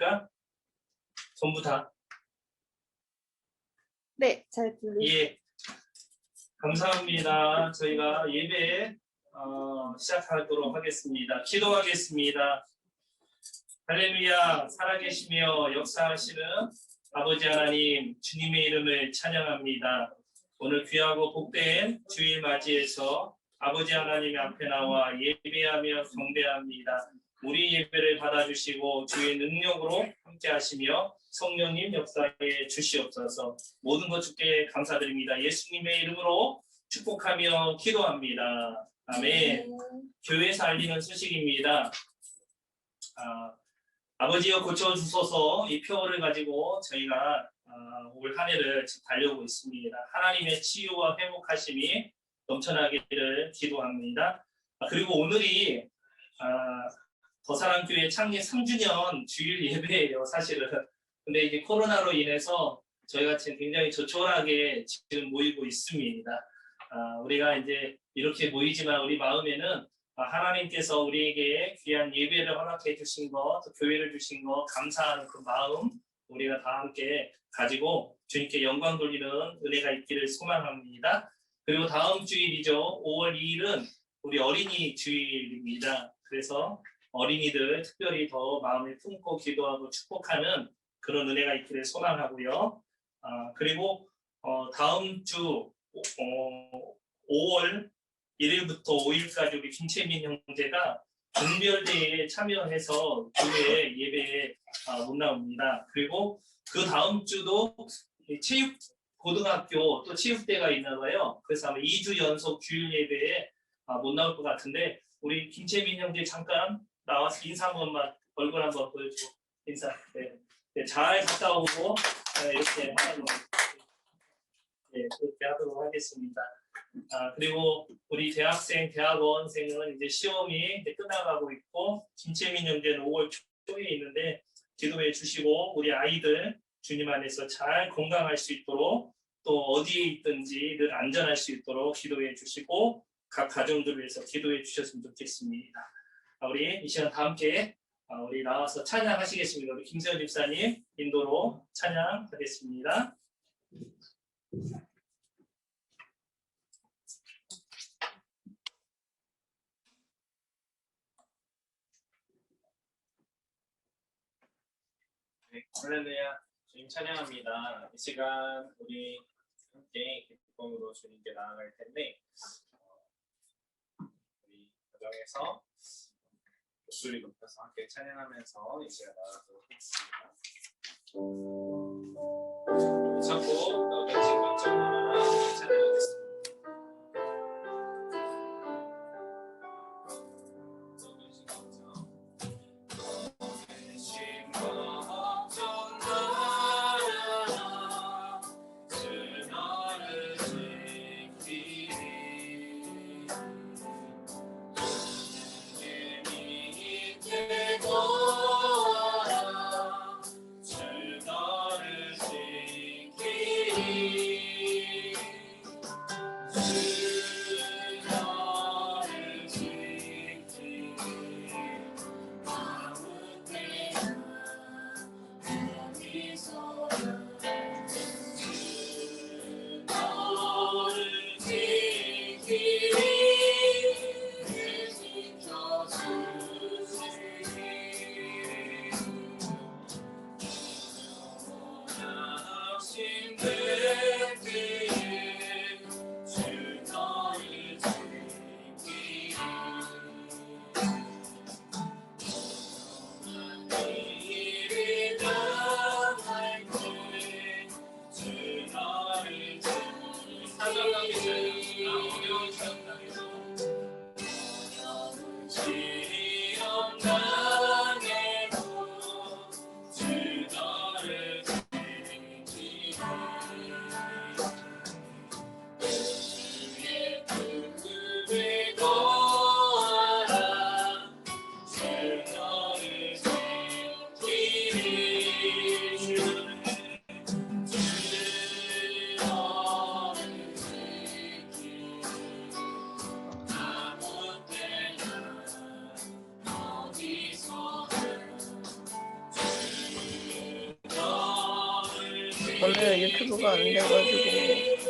들리십니까? 전부 다? 네, 잘 들립니다. 예, 감사합니다. 저희가 예배 시작하도록 하겠습니다. 기도하겠습니다. 할렐루야, 살아계시며 역사하시는 아버지 하나님, 주님의 이름을 찬양합니다. 오늘 귀하고 복된 주일 맞이해서 아버지 하나님 앞에 나와 예배하며 경배합니다. 우리 예배를 받아주시고 주의 능력으로 함께 하시며 성령님 역사에 주시옵소서. 모든 것 주께 감사드립니다. 예수님의 이름으로 축복하며 기도합니다. 아멘. 교회에서 알리는 소식입니다. 아버지여 고쳐주소서. 이 표어를 가지고 저희가 올 한 해를 달려오고 있습니다. 하나님의 치유와 회복하심이 넘쳐나기를 기도합니다. 그리고 오늘이 더사랑교회 창립 3주년 주일 예배예요, 사실은. 근데 이제 코로나로 인해서 저희가 지금 굉장히 조촐하게 지금 모이고 있습니다. 우리가 이제 이렇게 모이지만 우리 마음에는 하나님께서 우리에게 귀한 예배를 허락해 주신 것, 또 교회를 주신 것 감사하는 그 마음 우리가 다 함께 가지고 주님께 영광 돌리는 은혜가 있기를 소망합니다. 그리고 다음 주일이죠. 5월 2일은 우리 어린이 주일입니다. 그래서 어린이들 특별히 더 마음에 품고 기도하고 축복하는 그런 은혜가 있기를 소망하고요. 그리고 다음 주 5월 1일부터 5일까지 우리 김채민 형제가 분별대회에 참여해서 교회 예배에 못 나옵니다. 그리고 그 다음 주도 체육 고등학교 또 체육대가 있나 봐요. 그래서 아마 2주 연속 주일 예배에 못 나올 것 같은데 우리 김채민 형제 잠깐 나와서 인사 한 번만, 얼굴 한번 보여주고 인사. 네, 잘 갔다 오고 이렇게 하도록, 그렇게 하도록 하겠습니다. 그리고 우리 대학생, 대학원생은 이제 시험이 이제 끝나가고 있고 김채민 형제는 5월 초에 있는데 기도해 주시고 우리 아이들 주님 안에서 잘 건강할 수 있도록 또 어디에 있든지 늘 안전할 수 있도록 기도해 주시고 각 가정들을 위해서 기도해 주셨으면 좋겠습니다. 우리 이 시간 다 함께 우리 나와서 찬양하시겠습니다. 우리 김세현 집사님 인도로 찬양하겠습니다. 네, 할렐루야. 주님 찬양합니다. 이 시간 우리 함께 기쁨으로 주님께 나아갈 텐데 우리 가정에서 목소리 높여서 함께 찬양하면서 이 시간 나아가도록 하겠습니다. 자꾸 너는 지금 정말 찬양하겠습니다. 오늘 유튜브가 안 돼가지고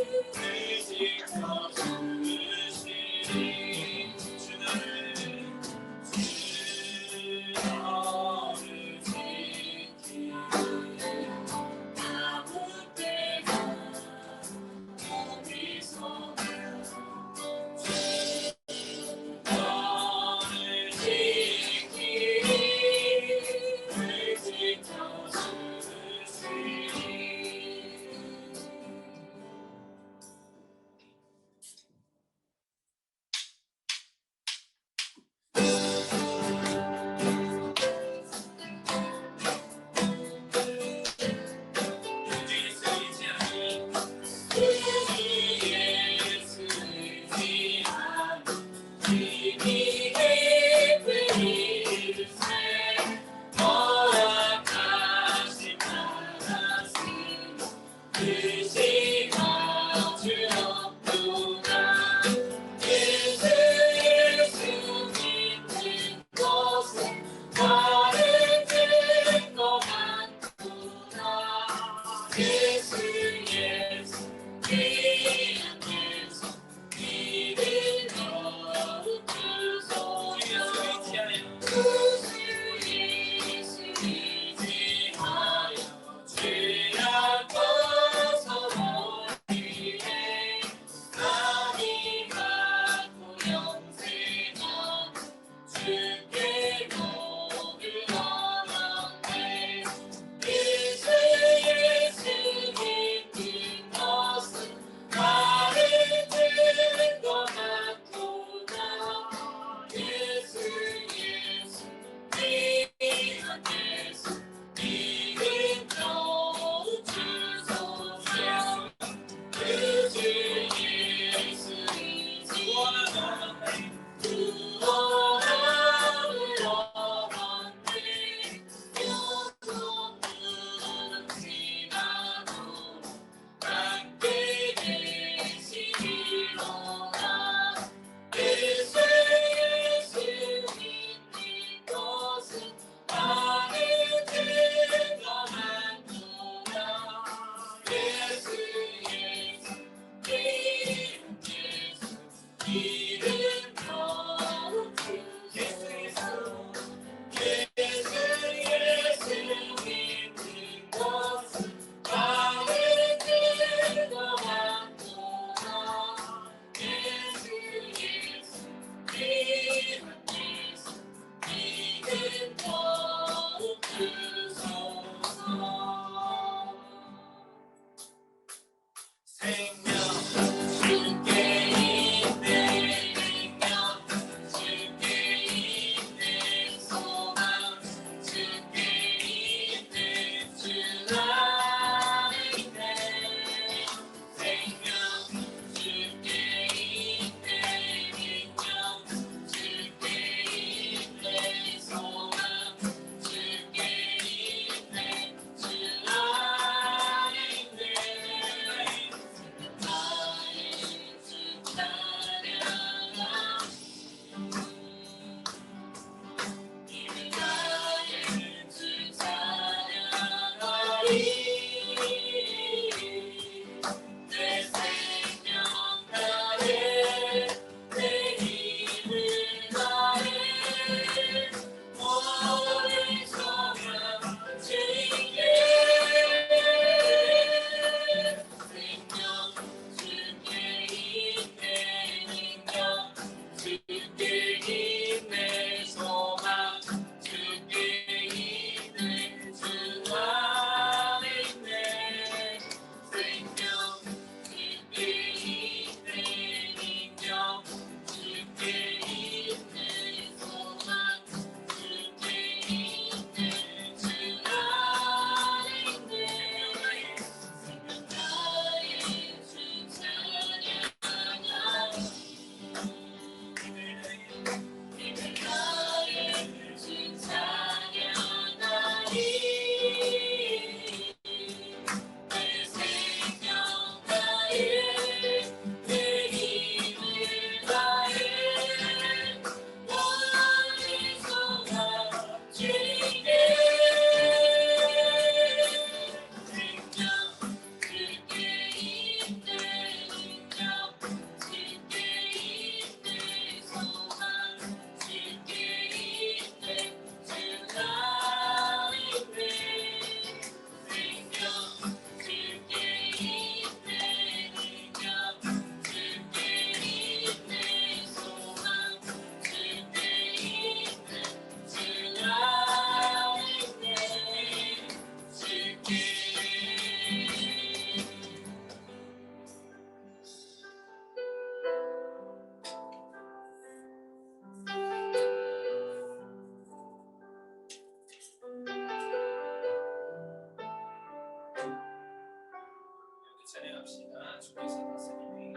찬양합시다. 주께서 다스리네.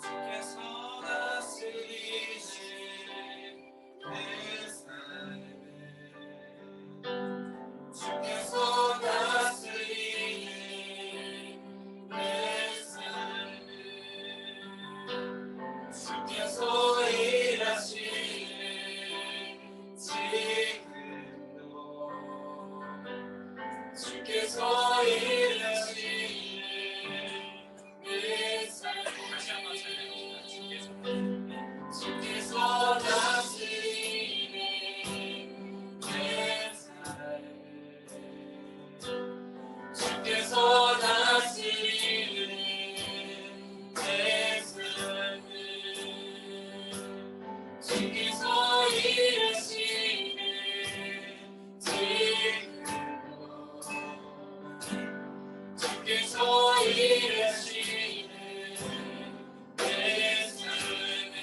주께서 다스리네. 내 삶을 주께서 다스리네. 내 삶을 주께서 일하시네. 지금도 주께서 일하시네. 내 삶을 다시 한번 찬양합시다. 주께서 다스리네. 내 삶을 주께서 다스리네. 내 삶을 주께서 일하시네. 지금도 주께서 일하시네. 내 삶을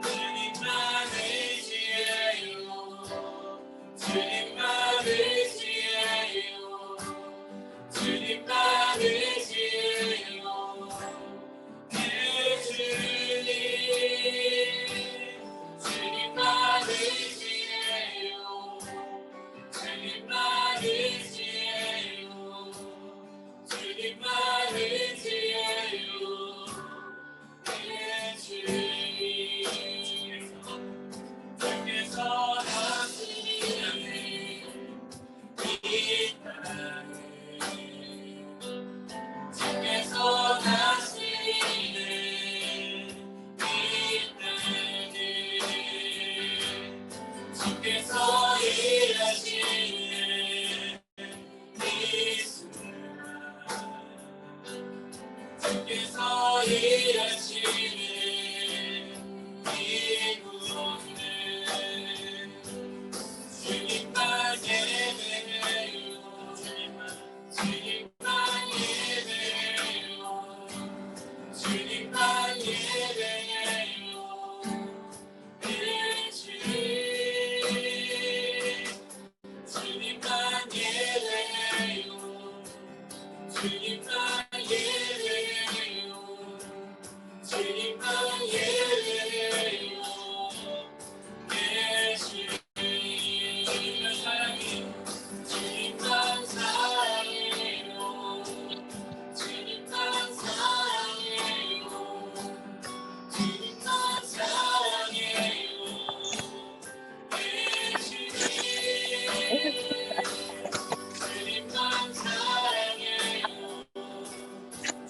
주님만 의지해요. 주님만 의지해요. 주님만 의지해요. 내 주님 주님만 의지해요. 주님만 의지해요. 주님만 의지해요. 내 주님 주께서 다스리네. 이 땅을 주께서 다스리네. 이 땅을 주께서 일하시네. 이 순간 주께서 일하시네. 이 구원은 주님만 예배해요. 주님만 예배해요. 주님만 예배해요. 내 주님 주님만 예배해요. 주님만 예배해요. 주님만 예배해요. 내 주님 주님만 사랑해요. 주님만 사랑해요. 주님만 사랑해요. 주님만 사랑해요. 내 주님 주님만 사랑해요.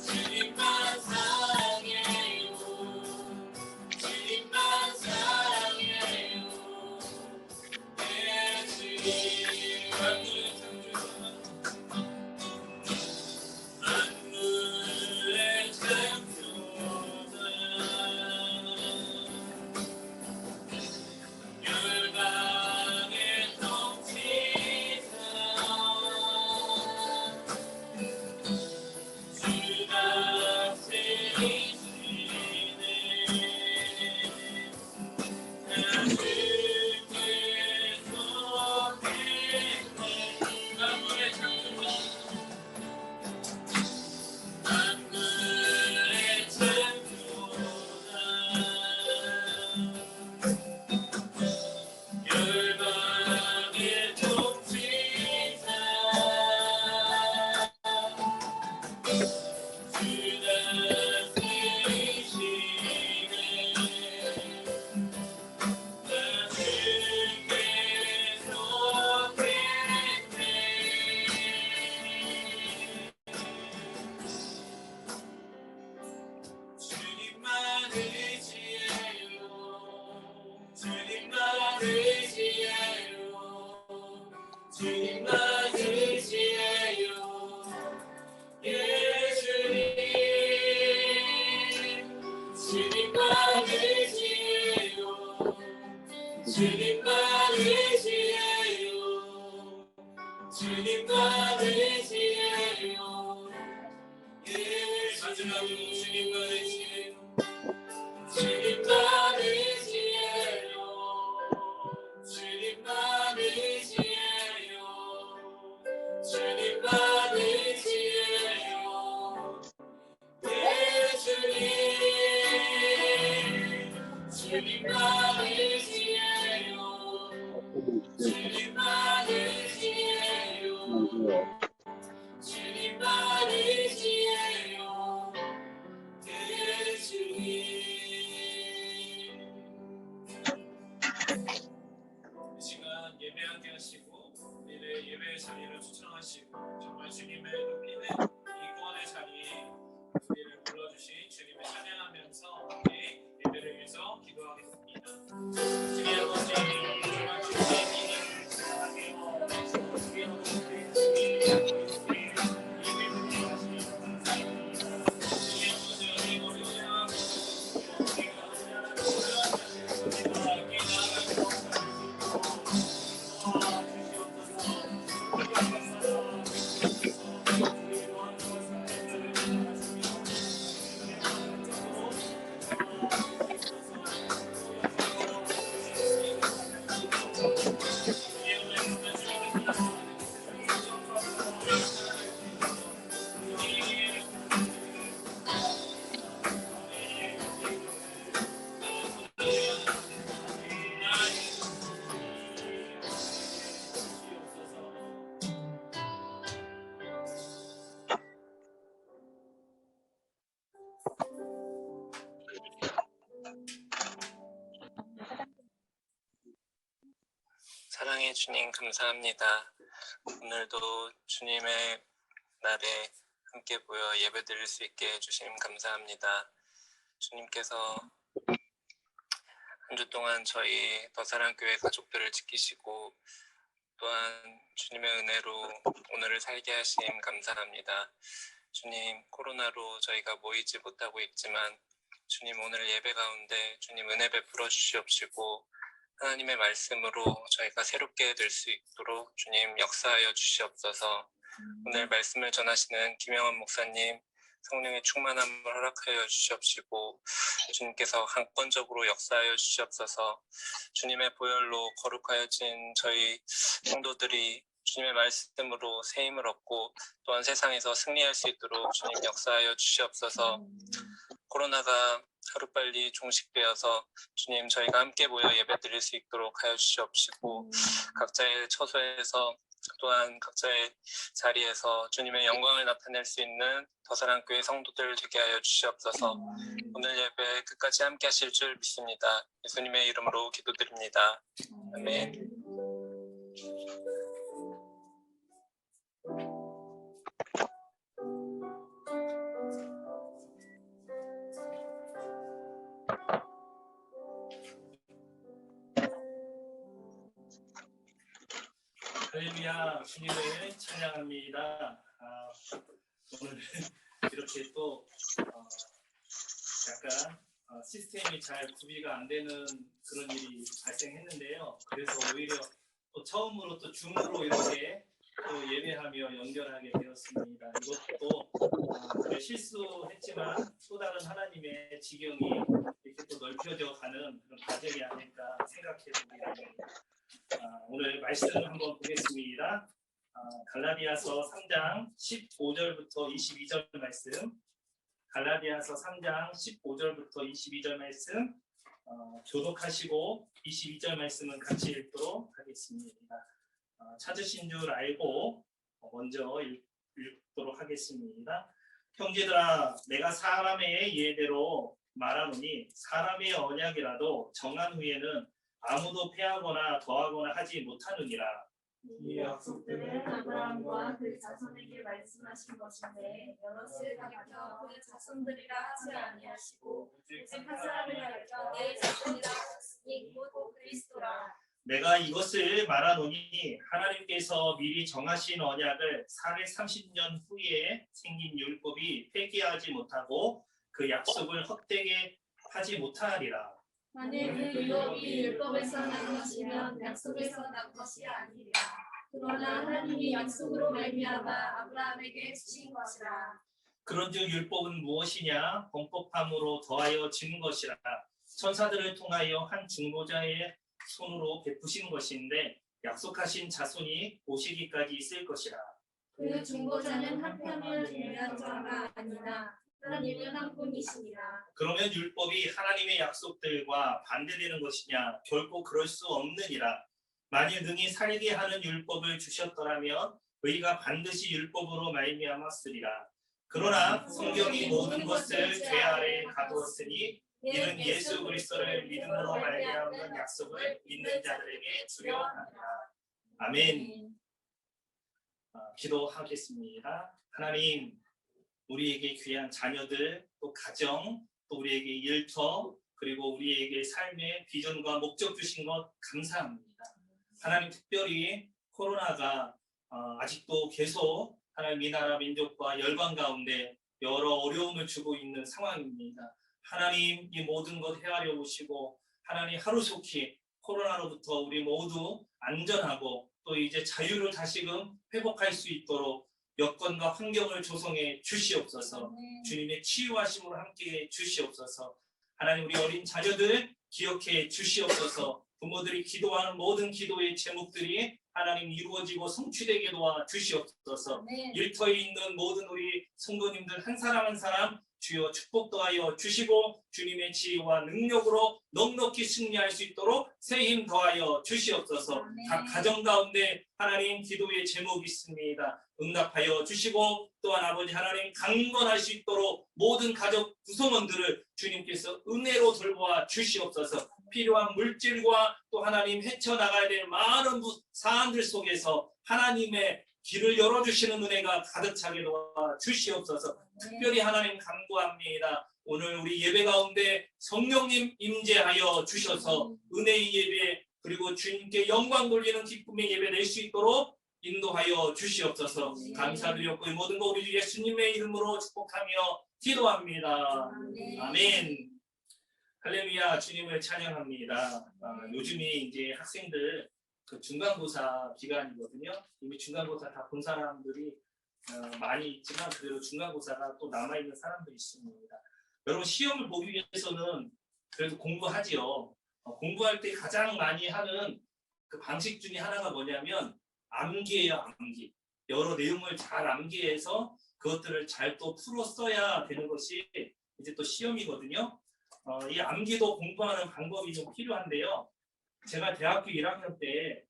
주님만 사랑해요. 주님만 사랑해요. 내 주님 만물의 창조자 열방의 통치자 주 다스리시네. 나 주께서 만물의 창조자 만물의 창조자 열방의 통치자 주 다스리시네. 나 주께서 했네. 주님만 의지해요. 주님만 의지해요. 주님만 의지해요. 예 주님 주님만 의지해요. 주님만 의지해요. 주님만 의지해요. 예, 마지막으로 주님만 의지해요. 주님만 의지해요. 주님만 의지해요. 주님만 의지해요. 예, 주님만 의지해요. 주님만 의지해요. 주님만 의지해요. 예, 주님. 이 시간 예배하게 하시고 우리를 예배의 자리를 초청하시고 정말 주님의 높이는 이권의 자리에 우리를 불러주신 주님을 찬양하면서 함께 예배를 위해서 기도하겠습니다. 주님 아버지 정말 주님의 이름을 사랑하며 주의 아버지의 예배를 드리시니 감사합니다. 주님 아버지 어린 어린이와 사랑해 주님 감사합니다. 오늘도 주님의 날에 함께 모여 예배드릴 수 있게 해주심 감사합니다. 주님께서 한 주 동안 저희 더사랑교회 가족들을 지키시고 또한 주님의 은혜로 오늘을 살게 하심 감사합니다. 주님, 코로나로 저희가 모이지 못하고 있지만 주님 오늘 예배 가운데 주님 은혜 베풀어 주시옵시고 하나님의 말씀으로 저희가 새롭게 될 수 있도록 주님 역사하여 주시옵소서. 오늘 말씀을 전하시는 김영환 목사님 성령의 충만함을 허락하여 주시옵시고 주님께서 강권적으로 역사하여 주시옵소서. 주님의 보혈로 거룩하여진 저희 성도들이 주님의 말씀으로 새 힘을 얻고 또한 세상에서 승리할 수 있도록 주님 역사하여 주시옵소서. 코로나가 하루빨리 종식되어서 주님 저희가 함께 모여 예배드릴 수 있도록 하여 주시옵시고 각자의 처소에서 또한 각자의 자리에서 주님의 영광을 나타낼 수 있는 더사랑교회 성도들 되게 하여 주시옵소서. 오늘 예배 끝까지 함께 하실 줄 믿습니다. 예수님의 이름으로 기도드립니다. 아멘. 할렐루야, 주님을 찬양합니다. 오늘 이렇게 또 약간 시스템이 잘 구비가 안 되는 그런 일이 발생했는데요. 그래서 오히려 또 처음으로 또 줌으로 이렇게 또 예배하며 연결하게 되었습니다. 이것도 우리가 실수했지만 또 다른 하나님의 지경이 이렇게 또 넓혀져 가는 그런 과정이 아닐까 생각해 봅니다. 오늘 말씀을 한번 보겠습니다. 갈라디아서 3장 15절부터 22절 말씀, 갈라디아서 3장 15절부터 22절 말씀 교독하시고 22절 말씀은 같이 읽도록 하겠습니다. 찾으신 줄 알고 먼저 읽도록 하겠습니다. 형제들아, 내가 사람의 예대로 말하노니 사람의 언약이라도 정한 후에는 아무도 패하거나 더하거나 하지 못하느니라. 이 약속들은 아브라함과 그 자손에게 말씀하신 것인데 여럿을 가리켜 그 자손들이라 하지 아니하시고 오직 한 사람을 가리켜 내 자손이라 하셨으니 곧 그리스도라. 내가 이것을 말하노니 하나님께서 미리 정하신 언약을 430년 후에 생긴 율법이 폐기하지 못하고 그 약속을 헛되게 하지 못하리라. 만일 그 율법이 율법에서 난 것이면 약속에서 난 것이 아니리라. 그러나 하나님이 약속으로 말미암아 아브라함에게 주신 것이라. 그런즉 율법은 무엇이냐? 범법함으로 더하여 지는 것이라. 천사들을 통하여 한 중보자의 손으로 베푸신 것인데 약속하신 자손이 오시기까지 있을 것이라. 그 중보자는 한편을 대면 자가 아니라 하나님은 한 분이시니라. 그러면 율법이 하나님의 약속들과 반대되는 것이냐? 결코 그럴 수 없느니라. 만일 능히 살게 하는 율법을 주셨더라면 의가 반드시 율법으로 말미암았으리라. 그러나 성경이 모든 것을 죄 아래 가두었으니 이는 예수 그리스도를 믿음으로 말미암는 약속을 믿는 자들에게 주려하니라. 아멘. 기도하겠습니다. 하나님, 우리에게 귀한 자녀들, 또 가정, 또 우리에게 일터, 그리고 우리에게 삶의 비전과 목적 주신 것 감사합니다. 하나님, 특별히 코로나가 아직도 계속 하나님 이 나라 민족과 열방 가운데 여러 어려움을 주고 있는 상황입니다. 하나님, 이 모든 것 헤아려 보시고 하나님 하루속히 코로나로부터 우리 모두 안전하고 또 이제 자유를 다시금 회복할 수 있도록 여건과 환경을 조성해 주시옵소서. 주님의 치유하심으로 함께해 주시옵소서. 하나님, 우리 어린 자녀들 기억해 주시옵소서. 부모들이 기도하는 모든 기도의 제목들이 하나님 이루어지고 성취되게 도와 주시옵소서. 일터에 있는 모든 우리 성도님들 한 사람 한 사람 주여 축복 더하여 주시고 주님의 지혜와 능력으로 넉넉히 승리할 수 있도록 새 힘 더하여 주시옵소서. 각 가정 가운데 하나님 기도의 제목이 있습니다. 응답하여 주시고 또한 아버지 하나님 강건할 수 있도록 모든 가족 구성원들을 주님께서 은혜로 돌보아 주시옵소서. 필요한 물질과 또 하나님 헤쳐나가야 될 많은 사안들 속에서 하나님의 길을 열어주시는 은혜가 가득 차게 도와 주시옵소서. 특별히 하나님 간구합니다. 오늘 우리 예배 가운데 성령님 임재하여 주셔서 은혜의 예배 그리고 주님께 영광 돌리는 기쁨의 예배 낼 수 있도록 인도하여 주시옵소서. 감사드렸고 이 모든 거 우리 주 예수님의 이름으로 축복하며 기도합니다. 아멘. 할렐루야. 주님을 찬양합니다. 요즘이 이제 학생들 그 중간고사 기간이거든요. 이미 중간고사 다 본 사람들이 많이 있지만 그래도 중간고사가 또 남아있는 사람들이 있습니다. 여러분 시험을 보기 위해서는 그래도 공부하지요. 공부할 때 가장 많이 하는 그 방식 중에 하나가 뭐냐면 암기예요. 암기. 여러 내용을 잘 암기해서 그것들을 잘 또 풀어 써야 되는 것이 이제 또 시험이거든요. 이 암기도 공부하는 방법이 좀 필요한데요. 제가 대학교 1학년 때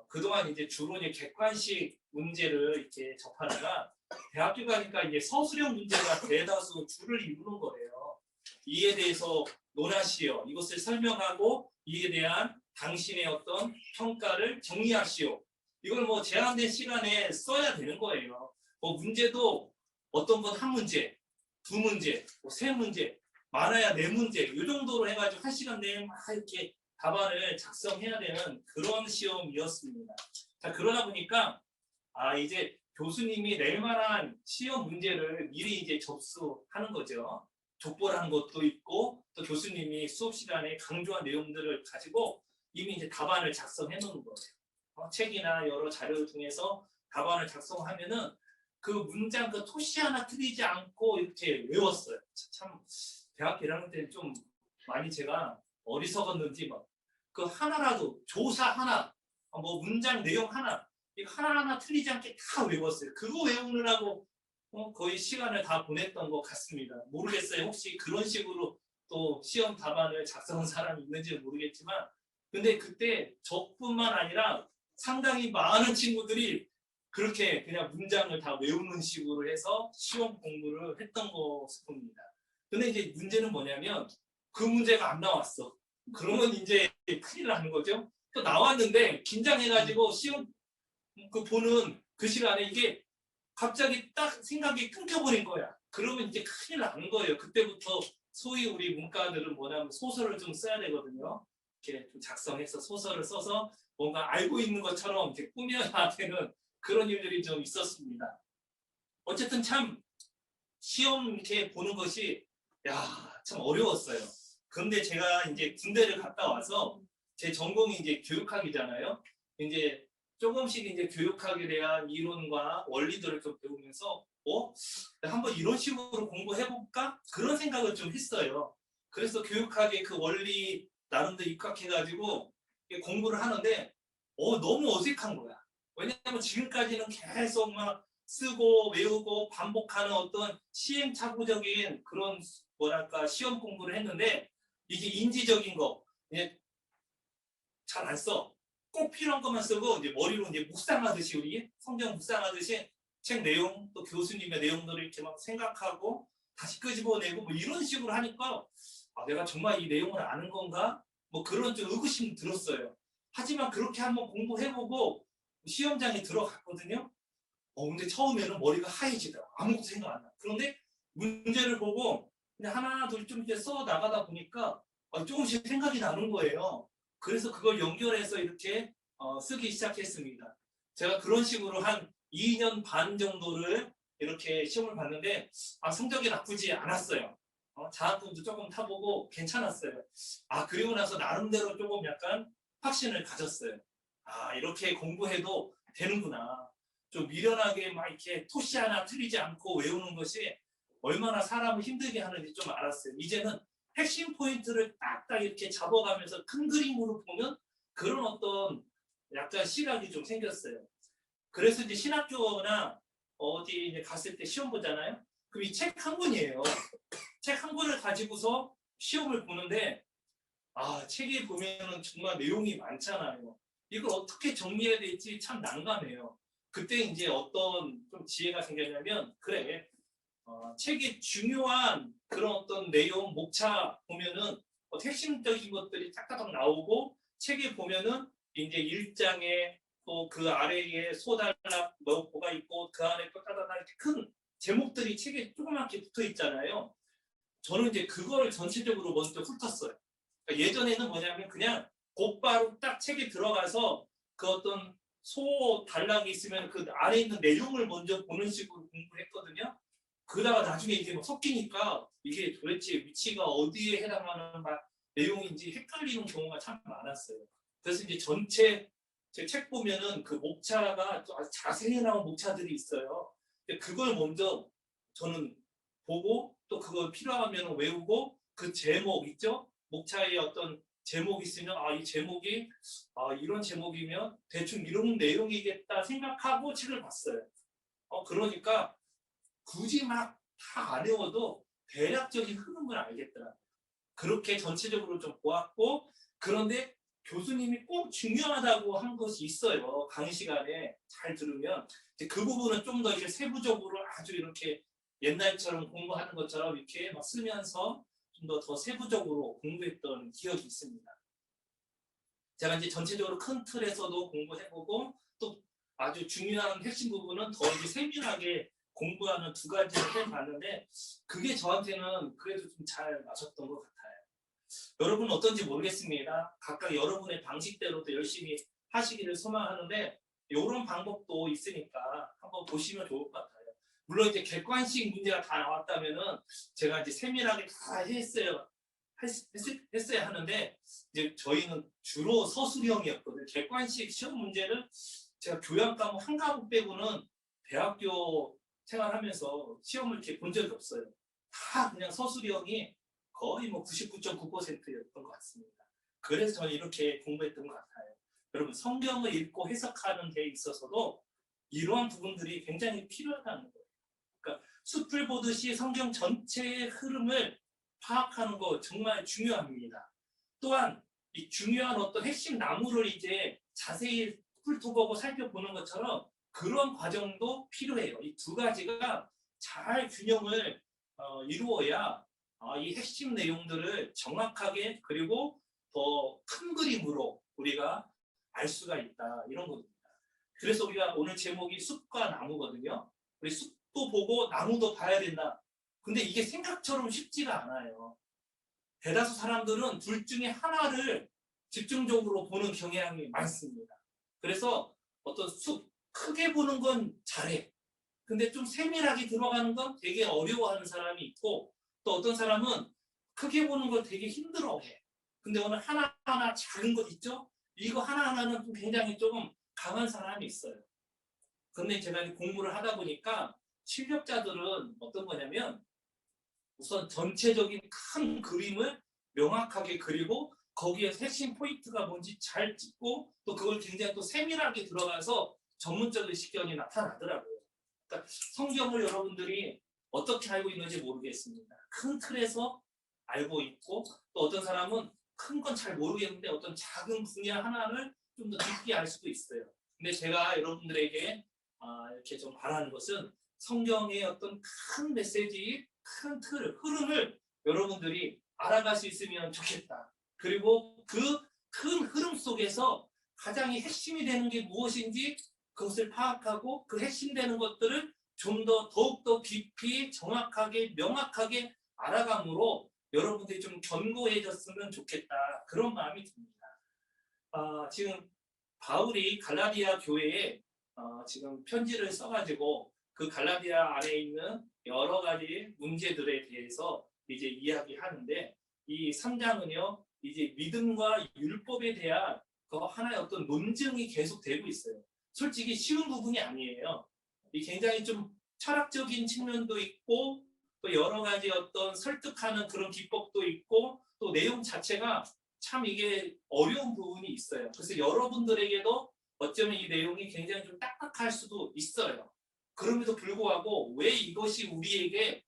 그동안 이제 주로 이제 객관식 문제를 이렇게 접하다가 대학교 가니까 이제 서술형 문제가 대다수 줄을 이루는 거예요. 이에 대해서 논하시오. 이것을 설명하고 이에 대한 당신의 어떤 평가를 정리하시오. 이걸 뭐 제한된 시간에 써야 되는 거예요. 문제도 어떤 건 한 문제, 두 문제, 세 문제, 많아야 네 문제 이 정도로 해가지고 1시간 내에 막 이렇게 답안을 작성해야 되는 그런 시험이었습니다. 자, 그러다 보니까 이제 교수님이 낼 만한 시험 문제를 미리 이제 접수하는 거죠. 족보라는 것도 있고 또 교수님이 수업 시간에 강조한 내용들을 가지고 이미 이제 답안을 작성해 놓는 거예요. 책이나 여러 자료를 통해서 답안을 작성하면은 그 문장 그 토시 하나 틀리지 않고 이렇게 외웠어요. 참 대학교 1학년 때는 좀 많이 제가 어리석었는지 막 그 하나라도 조사 하나, 뭐 문장 내용 하나 이거 하나하나 틀리지 않게 다 외웠어요. 그거 외우느라고 거의 시간을 다 보냈던 것 같습니다. 모르겠어요. 혹시 그런 식으로 또 시험 답안을 작성한 사람이 있는지 모르겠지만 근데 그때 저뿐만 아니라 상당히 많은 친구들이 그렇게 그냥 문장을 다 외우는 식으로 해서 시험 공부를 했던 것을 봅니다. 근데 이제 문제는 뭐냐면 그 문제가 안 나왔어. 그러면 이제 큰일 나는 거죠. 또 나왔는데 긴장해가지고 시험 그 보는 그 시간에 이게 갑자기 딱 생각이 끊겨버린 거야. 그러면 이제 큰일 나는 거예요. 그때부터 소위 우리 문과들은 뭐냐면 소설을 좀 써야 되거든요. 이렇게 좀 작성해서 소설을 써서 뭔가 알고 있는 것처럼 이렇게 꾸며야 되는 그런 일들이 좀 있었습니다. 어쨌든 참 시험 이렇게 보는 것이 참 어려웠어요. 그런데 제가 이제 군대를 갔다 와서 제 전공이 이제 교육학이잖아요. 이제 조금씩 이제 교육학에 대한 이론과 원리들을 좀 배우면서 한번 이런 식으로 공부해볼까? 그런 생각을 좀 했어요. 그래서 교육학의 그 원리 나름대로 입각해가지고 공부를 하는데 너무 어색한 거야. 왜냐하면 지금까지는 계속 막 쓰고 외우고 반복하는 어떤 시행착오적인 그런 뭐랄까 시험 공부를 했는데 이게 인지적인 거 이제 잘 안 써. 꼭 필요한 것만 쓰고 이제 머리로 이제 묵상하듯이 우리 성경 묵상하듯이 책 내용 또 교수님의 내용들을 이렇게 막 생각하고 다시 끄집어내고 뭐 이런 식으로 하니까 내가 정말 이 내용을 아는 건가? 뭐 그런 좀 의구심이 들었어요. 하지만 그렇게 한번 공부해보고 시험장에 들어갔거든요. 근데 처음에는 머리가 하얘지더라고. 아무것도 생각 안 나. 그런데 문제를 보고 그냥 하나 둘 좀 이제 써 나가다 보니까 조금씩 생각이 나는 거예요. 그래서 그걸 연결해서 이렇게 쓰기 시작했습니다. 제가 그런 식으로 한 2년 반 정도를 이렇게 시험을 봤는데 성적이 나쁘지 않았어요. 장학금도 조금 타보고 괜찮았어요. 그리고 나서 나름대로 조금 약간 확신을 가졌어요. 이렇게 공부해도 되는구나. 좀 미련하게 막 이렇게 토시 하나 틀리지 않고 외우는 것이 얼마나 사람을 힘들게 하는지 좀 알았어요. 이제는 핵심 포인트를 딱딱 이렇게 잡아가면서 큰 그림으로 보면 그런 어떤 약간 시각이 좀 생겼어요. 그래서 이제 신학교나 어디 이제 갔을 때 시험 보잖아요. 그럼 이 책 한 권이에요. 책 한 권을 가지고서 시험을 보는데 책에 보면은 정말 내용이 많잖아요. 이걸 어떻게 정리해야 될지 참 난감해요. 그때 이제 어떤 좀 지혜가 생겼냐면 그래 책의 중요한 그런 어떤 내용 목차 보면은 핵심적인 것들이 딱딱 나오고 책에 보면은 이제 1장에 또 그 아래에 소단락 뭐가 있고 그 안에 또 따다다 이렇게 큰 제목들이 책에 조그맣게 붙어 있잖아요. 저는 이제 그거를 전체적으로 먼저 훑었어요. 그러니까 예전에는 뭐냐면 그냥 곧바로 딱 책에 들어가서 그 어떤 소 단락이 있으면 그 안에 있는 내용을 먼저 보는 식으로 공부를 했거든요. 그러다가 나중에 이게 막 섞이니까 이게 도대체 위치가 어디에 해당하는 내용인지 헷갈리는 경우가 참 많았어요. 그래서 이제 전체 제 책 보면은 그 목차가 아주 자세히 나온 목차들이 있어요. 그걸 먼저 저는 보고 또 그걸 필요하면 외우고 그 제목 있죠? 목차에 어떤 제목이 있으면 이 제목이 이런 제목이면 대충 이런 내용이겠다 생각하고 책을 봤어요. 그러니까 굳이 막 다 안 외워도 대략적인 흐름을 알겠더라. 그렇게 전체적으로 좀 보았고 그런데 교수님이 꼭 중요하다고 한 것이 있어요. 강의 시간에 잘 들으면 그 부분은 좀 더 이제 세부적으로 아주 이렇게 옛날처럼 공부하는 것처럼 이렇게 막 쓰면서 좀 더 세부적으로 공부했던 기억이 있습니다. 제가 이제 전체적으로 큰 틀에서도 공부해보고 또 아주 중요한 핵심 부분은 더 이제 세밀하게 공부하는 두 가지를 해봤는데 그게 저한테는 그래도 좀 잘 맞았던 것 같아요. 여러분 어떤지 모르겠습니다. 각각 여러분의 방식대로도 열심히 하시기를 소망하는데 이런 방법도 있으니까 한번 보시면 좋을 것 같아요. 물론 이제 객관식 문제가 다 나왔다면은 제가 이제 세밀하게 다 했어야 하는데 이제 저희는 주로 서술형이었거든요. 객관식 시험 문제를 제가 교양 과목 한 과목 빼고는 대학교 생활하면서 시험을 이렇게 본 적이 없어요. 다 그냥 서술형이 거의 뭐 99.9%였던 것 같습니다. 그래서 저는 이렇게 공부했던 것 같아요. 여러분 성경을 읽고 해석하는 데 있어서도 이러한 부분들이 굉장히 필요하다는 거예요. 그러니까 숲을 보듯이 성경 전체의 흐름을 파악하는 거 정말 중요합니다. 또한 이 중요한 어떤 핵심 나무를 이제 자세히 훑어보고 살펴보는 것처럼 그런 과정도 필요해요. 이 두 가지가 잘 균형을 이루어야 이 핵심 내용들을 정확하게 그리고 더 큰 그림으로 우리가 알 수가 있다 이런 겁니다. 그래서 우리가 오늘 제목이 숲과 나무거든요. 우리 숲도 보고 나무도 봐야 된다. 근데 이게 생각처럼 쉽지가 않아요. 대다수 사람들은 둘 중에 하나를 집중적으로 보는 경향이 많습니다. 그래서 어떤 숲 크게 보는 건 잘해. 근데 좀 세밀하게 들어가는 건 되게 어려워하는 사람이 있고 또 어떤 사람은 크게 보는 걸 되게 힘들어해. 근데 오늘 하나하나 작은 것 있죠? 이거 하나하나는 좀 굉장히 조금 강한 사람이 있어요. 그런데 제가 공부를 하다 보니까 실력자들은 어떤 거냐면 우선 전체적인 큰 그림을 명확하게 그리고 거기에 핵심 포인트가 뭔지 잘 찍고 또 그걸 굉장히 또 세밀하게 들어가서 전문적인 식견이 나타나더라고요. 그러니까 성경을 여러분들이 어떻게 알고 있는지 모르겠습니다. 큰 틀에서 알고 있고 또 어떤 사람은 큰 건 잘 모르겠는데 어떤 작은 분야 하나를 좀 더 깊이 알 수도 있어요. 근데 제가 여러분들에게 이렇게 좀 바라는 것은 성경의 어떤 큰 메시지, 큰 틀, 흐름을 여러분들이 알아갈 수 있으면 좋겠다. 그리고 그 큰 흐름 속에서 가장 핵심이 되는 게 무엇인지 그것을 파악하고 그 핵심되는 것들을 좀 더 더욱더 깊이 정확하게 명확하게 알아감으로 여러분들이 좀 견고해졌으면 좋겠다. 그런 마음이 듭니다. 지금 바울이 갈라디아 교회에 지금 편지를 써가지고 그 갈라디아 안에 있는 여러 가지 문제들에 대해서 이제 이야기하는데 이 3장은요 이제 믿음과 율법에 대한 그 하나의 어떤 논증이 계속되고 있어요. 솔직히 쉬운 부분이 아니에요. 이 굉장히 좀 철학적인 측면도 있고 또 여러 가지 어떤 설득하는 그런 기법도 있고 또 내용 자체가 참 이게 어려운 부분이 있어요. 그래서 여러분들에게도 어쩌면 이 내용이 굉장히 좀 딱딱할 수도 있어요. 그럼에도 불구하고 왜 이것이 우리에게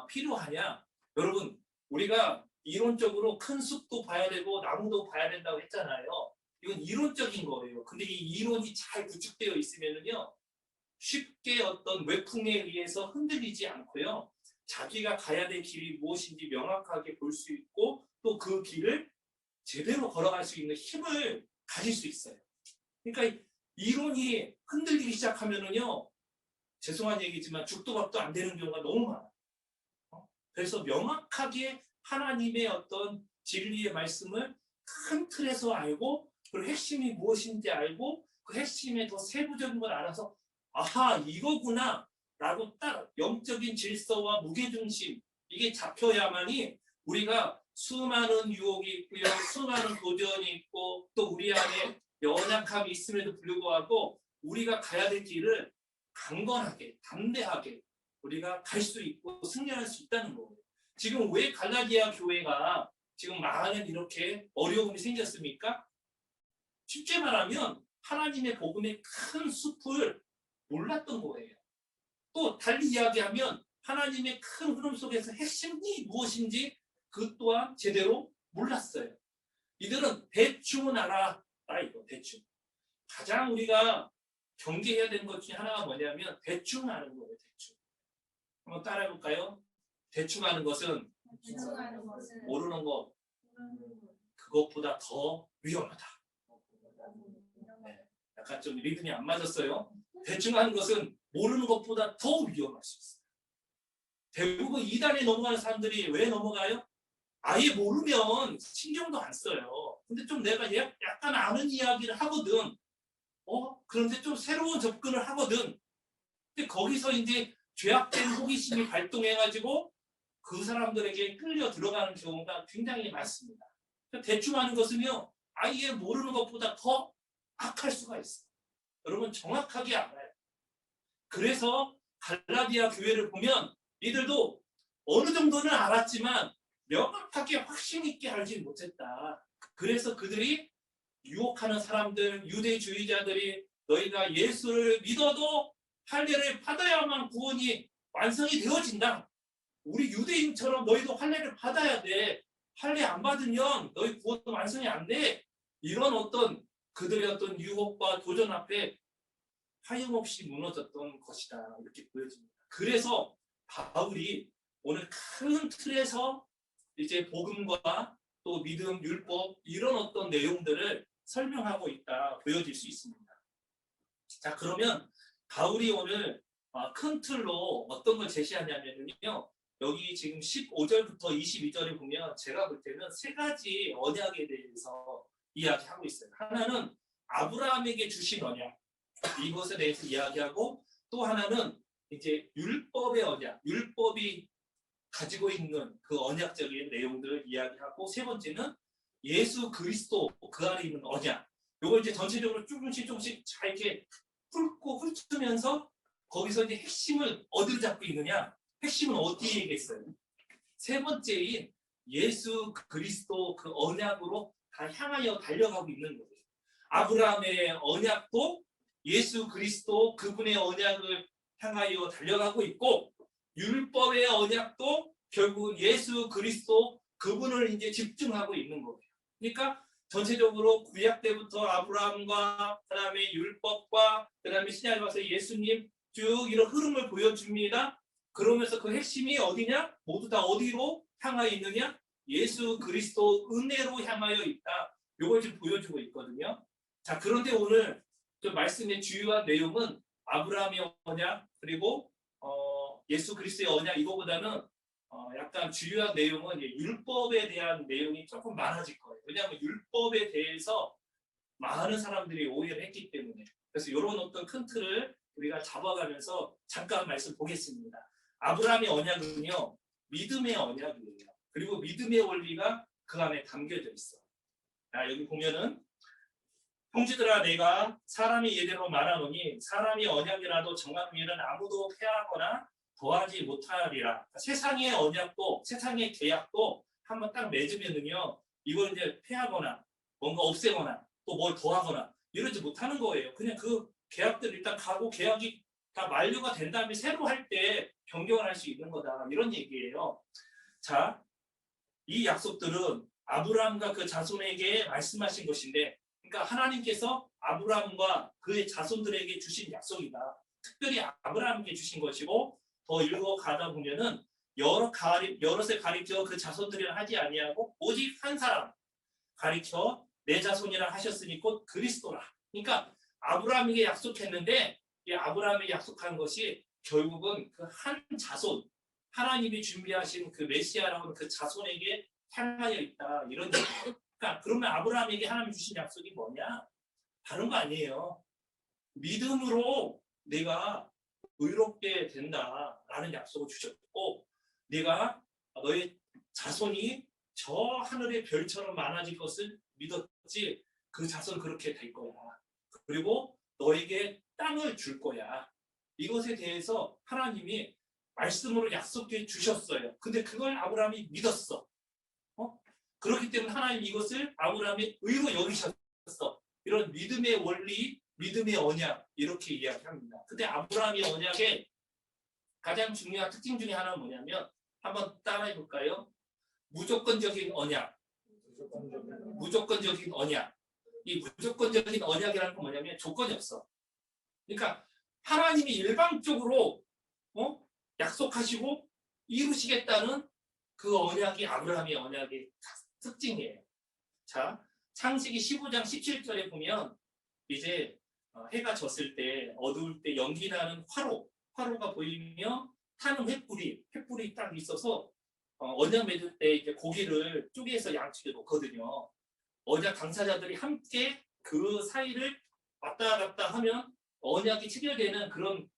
필요하냐? 여러분, 우리가 이론적으로 큰 숲도 봐야 되고 나무도 봐야 된다고 했잖아요. 이건 이론적인 거예요. 근데 이 이론이 잘 구축되어 있으면은요, 쉽게 어떤 외풍에 의해서 흔들리지 않고요, 자기가 가야 될 길이 무엇인지 명확하게 볼 수 있고 또 그 길을 제대로 걸어갈 수 있는 힘을 가질 수 있어요. 그러니까 이론이 흔들리기 시작하면은요, 죄송한 얘기지만 죽도 밥도 안 되는 경우가 너무 많아요. 그래서 명확하게 하나님의 어떤 진리의 말씀을 큰 틀에서 알고 그 핵심이 무엇인지 알고 그 핵심의 더 세부적인 걸 알아서 아하 이거구나 라고 딱 영적인 질서와 무게중심 이게 잡혀야만이 우리가 수많은 유혹이 있고요, 수많은 도전이 있고 또 우리 안에 연약함이 있음에도 불구하고 우리가 가야 될 길을 강건하게 담대하게 우리가 갈 수 있고 승리할 수 있다는 거예요. 지금 왜 갈라디아 교회가 지금 많은 이렇게 어려움이 생겼습니까? 쉽게 말하면 하나님의 복음의 큰 숲을 몰랐던 거예요. 또 달리 이야기하면 하나님의 큰 흐름 속에서 핵심이 무엇인지 그 또한 제대로 몰랐어요. 이들은 대충은 알아. 이거 대충. 가장 우리가 경계해야 되는 것 중에 하나가 뭐냐면 대충 아는 거예요. 대충. 한번 따라해 볼까요? 대충 아는 것은 모르는 것 그것보다 더 위험하다. 네, 약간 좀 리듬이 안 맞았어요. 대충 하는 것은 모르는 것보다 더 위험할 수 있어요. 대부분 이단에 넘어가는 사람들이 왜 넘어가요? 아예 모르면 신경도 안 써요. 근데 좀 내가 약간 아는 이야기를 하거든. 그런데 좀 새로운 접근을 하거든. 근데 거기서 이제 죄악된 호기심이 발동해가지고 그 사람들에게 끌려 들어가는 경우가 굉장히 많습니다. 대충 하는 것은요, 아예 모르는 것보다 더 악할 수가 있어요. 여러분 정확하게 알아요. 그래서 갈라디아 교회를 보면 이들도 어느 정도는 알았지만 명확하게 확신 있게 알지 못했다. 그래서 그들이 유혹하는 사람들, 유대주의자들이 너희가 예수를 믿어도 할례를 받아야만 구원이 완성이 되어진다. 우리 유대인처럼 너희도 할례를 받아야 돼. 할례 안 받으면 너희 구원 완성이 안 돼. 이런 어떤 그들의 어떤 유혹과 도전 앞에 하염없이 무너졌던 것이다. 이렇게 보여집니다. 그래서 바울이 오늘 큰 틀에서 이제 복음과 또 믿음, 율법 이런 어떤 내용들을 설명하고 있다 보여질 수 있습니다. 자, 그러면 바울이 오늘 큰 틀로 어떤 걸 제시하냐면요. 여기 지금 15절부터 22절에 보면 제가 볼 때는 세 가지 언약에 대해서 이야기하고 있어요. 하나는 아브라함에게 주신 언약, 이것에 대해서 이야기하고 또 하나는 이제 율법의 언약, 율법이 가지고 있는 그 언약적인 내용들을 이야기하고 세 번째는 예수 그리스도 그 안에 있는 언약. 요걸 이제 전체적으로 조금씩 잘 이렇게 훑으면서 거기서 이제 핵심을 어디로 잡고 있느냐? 핵심은 어디에 있겠어요? 세 번째인 예수 그리스도 그 언약으로 다 향하여 달려가고 있는 거예요. 아브라함의 언약도 예수 그리스도 그분의 언약을 향하여 달려가고 있고, 율법의 언약도 결국은 예수 그리스도 그분을 이제 집중하고 있는 거예요. 그러니까 전체적으로 구약 때부터 아브라함과 그다음에 율법과 그다음에 신약에 와서 예수님 쭉 이런 흐름을 보여줍니다. 그러면서 그 핵심이 어디냐? 모두 다 어디로 향하여 있느냐? 예수 그리스도 은혜로 향하여 있다. 이걸 지금 보여주고 있거든요. 자, 그런데 오늘 좀 말씀의 주요한 내용은 아브라함의 언약 그리고 예수 그리스도의 언약, 이거보다는 약간 주요한 내용은 율법에 대한 내용이 조금 많아질 거예요. 왜냐하면 율법에 대해서 많은 사람들이 오해를 했기 때문에. 그래서 이런 어떤 큰 틀을 우리가 잡아가면서 잠깐 말씀 보겠습니다. 아브라함의 언약은요, 믿음의 언약이에요. 그리고 믿음의 원리가 그 안에 담겨져 있어. 자, 여기 보면은 형제들아, 내가 사람이 예대로 말하노니 사람이 언약이라도 정하면 아무도 폐하거나 더하지 못하리라. 세상의 언약도, 세상의 계약도 한번 딱 맺으면은요, 이걸 이제 폐하거나 뭔가 없애거나 또 뭘 더하거나 이러지 못하는 거예요. 그냥 그 계약들 일단 가고 계약이 다 만료가 된 다음에 새로 할 때 변경을 할 수 있는 거다, 이런 얘기예요. 자, 이 약속들은 아브라함과 그 자손에게 말씀하신 것인데, 그러니까 하나님께서 아브라함과 그의 자손들에게 주신 약속이다. 특별히 아브라함에게 주신 것이고, 더 읽어가다 보면은 여럿을 가리켜 그 자손들이라 하지 아니하고 오직 한 사람 가리켜 내 자손이라 하셨으니 곧 그리스도라. 그러니까 아브라함에게 약속했는데, 이 아브라함에게 약속한 것이 결국은 그 한 자손, 하나님이 준비하신 그 메시아라고 하는 그 자손에게 향하여 있다, 이런 얘기예요. 그러니까 그러면 아브라함에게 하나님 주신 약속이 뭐냐? 다른 거 아니에요. 믿음으로 내가 의롭게 된다라는 약속을 주셨고, 내가 너의 자손이 저 하늘의 별처럼 많아질 것을 믿었지, 그 자손 그렇게 될 거야. 그리고 너에게 땅을 줄 거야. 이것에 대해서 하나님이 말씀으로 약속해 주셨어요. 근데 그걸 아브라함이 믿었어. 그렇기 때문에 하나님 이것을 아브라함의 의로 여기셨어. 이런 믿음의 원리, 믿음의 언약, 이렇게 이야기합니다. 근데 아브라함의 언약의 가장 중요한 특징 중에 하나는 뭐냐면, 한번 따라해 볼까요? 무조건적인 언약. 무조건적인 언약. 이 무조건적인 언약이라는 건 뭐냐면 조건이 없어. 그러니까 하나님이 일방적으로 약속하시고 이루시겠다는 그 언약이 아브라함의 언약의 특징이에요. 자, 창세기 15장 17절에 보면 이제 해가 졌을 때, 어두울 때 연기 나는 화로가 보이며 타는 횃불이 딱 있어서 언약 맺을 때 이제 고기를 쪼개서 양측에 놓거든요. 언약 당사자들이 함께 그 사이를 왔다 갔다 하면 언약이 체결되는 그런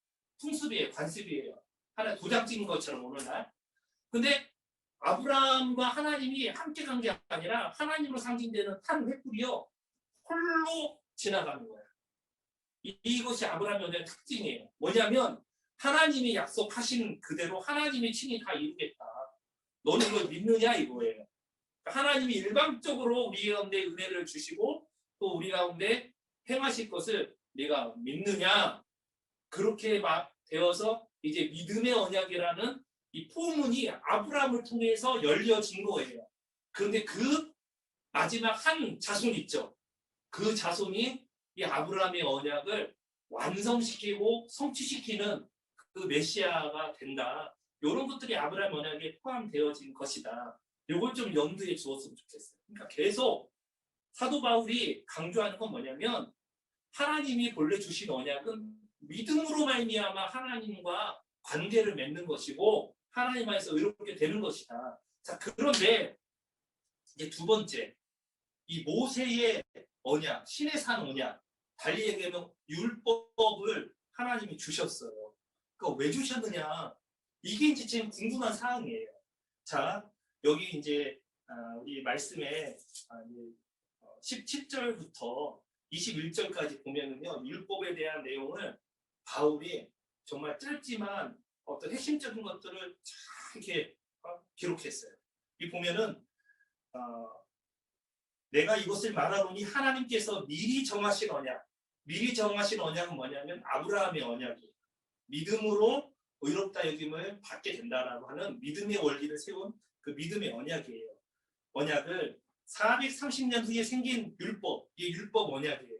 풍습이에요, 관습이에요. 하나 도장 찍는 것처럼 오늘날. 근데 아브라함과 하나님이 함께 간 게 아니라 하나님으로 상징되는 탄 횃불이요, 홀로 지나가는 거예요. 이것이 아브라함의 언약의 특징이에요. 뭐냐면 하나님이 약속하신 그대로 하나님이 친히 다 이루겠다. 너는 이걸 믿느냐, 이거예요. 하나님이 일방적으로 우리 가운데 은혜를 주시고 또 우리 가운데 행하실 것을 네가 믿느냐, 그렇게 되어서 이제 믿음의 언약이라는 이 포문이 아브라함을 통해서 열려진 거예요. 그런데 그 마지막 한 자손 있죠. 그 자손이 이 아브라함의 언약을 완성시키고 성취시키는 그 메시아가 된다. 이런 것들이 아브라함 언약에 포함되어진 것이다. 이걸 좀 염두에 두었으면 좋겠어요. 그러니까 계속 사도 바울이 강조하는 건 뭐냐면, 하나님이 본래 주신 언약은 믿음으로 말미암아 하나님과 관계를 맺는 것이고 하나님 안에서 의롭게 되는 것이다. 자, 그런데 이제 두 번째, 이 모세의 언약, 신의 산 언약, 달리 얘기하면 율법을 하나님이 주셨어요. 그러니까 왜 주셨느냐? 이게 이제 지금 궁금한 사항이에요. 자, 여기 이제 우리 말씀에 17절부터 21절까지 보면은요, 율법에 대한 내용을 바울이 정말 짧지만 어떤 핵심적인 것들을 잘 이렇게 기록했어요. 이 보면은 내가 이것을 말하노니 하나님께서 미리 정하신 언약, 미리 정하신 언약은 뭐냐면 아브라함의 언약이에요. 믿음으로 의롭다 여김을 받게 된다라고 하는 믿음의 원리를 세운 그 믿음의 언약이에요. 언약을 430년 후에 생긴 율법, 이 율법 언약이에요.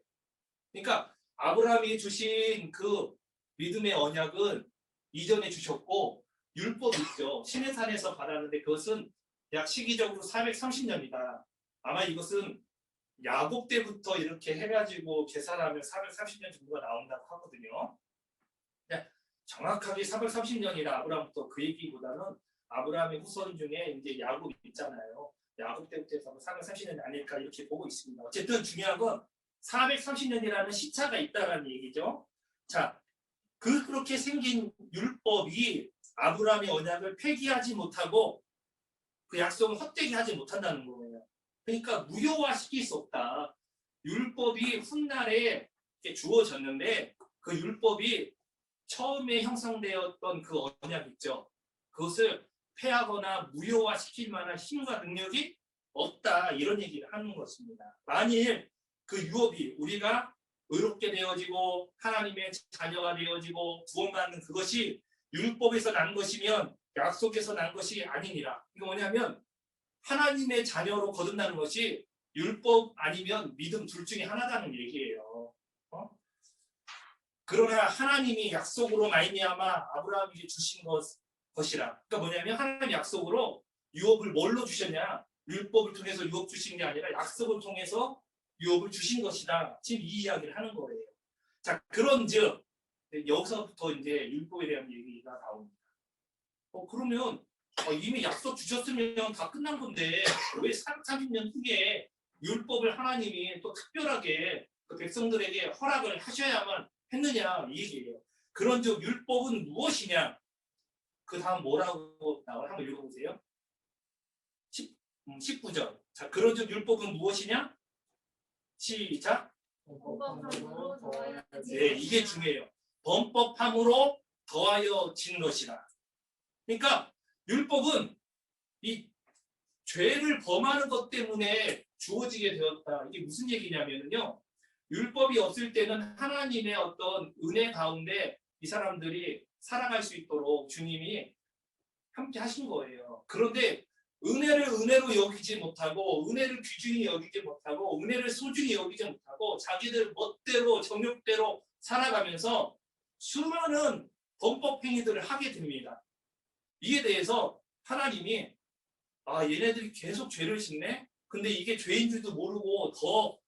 그러니까 아브라함이 주신 그 믿음의 언약은 이전에 주셨고, 율법이 있죠. 시내산에서 받았는데 그것은 약 시기적으로 430년이다. 아마 이것은 야곱 때부터 이렇게 해가지고 계산하면 430년 정도가 나온다고 하거든요. 정확하게 430년이라 아브라함부터 그 얘기보다는 아브라함의 후손 중에 이제 야곱 있잖아요. 야곱 때부터 해서 430년이 아닐까 이렇게 보고 있습니다. 어쨌든 중요한 건 430년이라는 시차가 있다는 얘기죠. 자, 그렇게 생긴 율법이 아브라함의 언약을 폐기하지 못하고 그 약속을 헛되게 하지 못한다는 거예요. 그러니까 무효화시킬 수 없다. 율법이 훗날에 주어졌는데 그 율법이 처음에 형성되었던 그 언약 있죠. 그것을 폐하거나 무효화시킬 만한 힘과 능력이 없다. 이런 얘기를 하는 것입니다. 만일 그 유업이 우리가 의롭게 되어지고 하나님의 자녀가 되어지고 구원받는 그것이 율법에서 난 것이면 약속에서 난 것이 아니니라. 이거 뭐냐면 하나님의 자녀로 거듭나는 것이 율법 아니면 믿음 둘 중에 하나다는 얘기예요. 그러나 하나님이 약속으로 말미암아 아브라함에게 주신 것이라. 그러니까 뭐냐면 하나님 약속으로 유업을 뭘로 주셨냐? 율법을 통해서 유업 주신 게 아니라 약속을 통해서 유업을 주신 것이다. 지금 이 이야기를 하는 거예요. 자, 그런즉 여기서부터 이제 율법에 대한 얘기가 나옵니다. 그러면 이미 약속 주셨으면 다 끝난 건데 왜 430년 후에 율법을 하나님이 또 특별하게 그 백성들에게 허락을 하셔야만 했느냐 이 얘기예요. 그런즉 율법은 무엇이냐? 그 다음 뭐라고 나와요? 한번 읽어보세요. 19절. 자, 그런즉 율법은 무엇이냐? 시작. 범법함으로 더하여진 네, 이게 중요해요. 범법함으로 더하여진 것이라. 그러니까 율법은 이 죄를 범하는 것 때문에 주어지게 되었다. 이게 무슨 얘기냐면요. 율법이 없을 때는 하나님의 어떤 은혜 가운데 이 사람들이 살아갈 수 있도록 주님이 함께 하신 거예요. 그런데 은혜를 은혜로 여기지 못하고 은혜를 귀중히 여기지 못하고 은혜를 소중히 여기지 못하고 자기들 멋대로 정욕대로 살아가면서 수많은 범법 행위들을 하게 됩니다. 이에 대해서 하나님이 얘네들이 계속 죄를 짓네? 근데 이게 죄인 줄도 모르고 더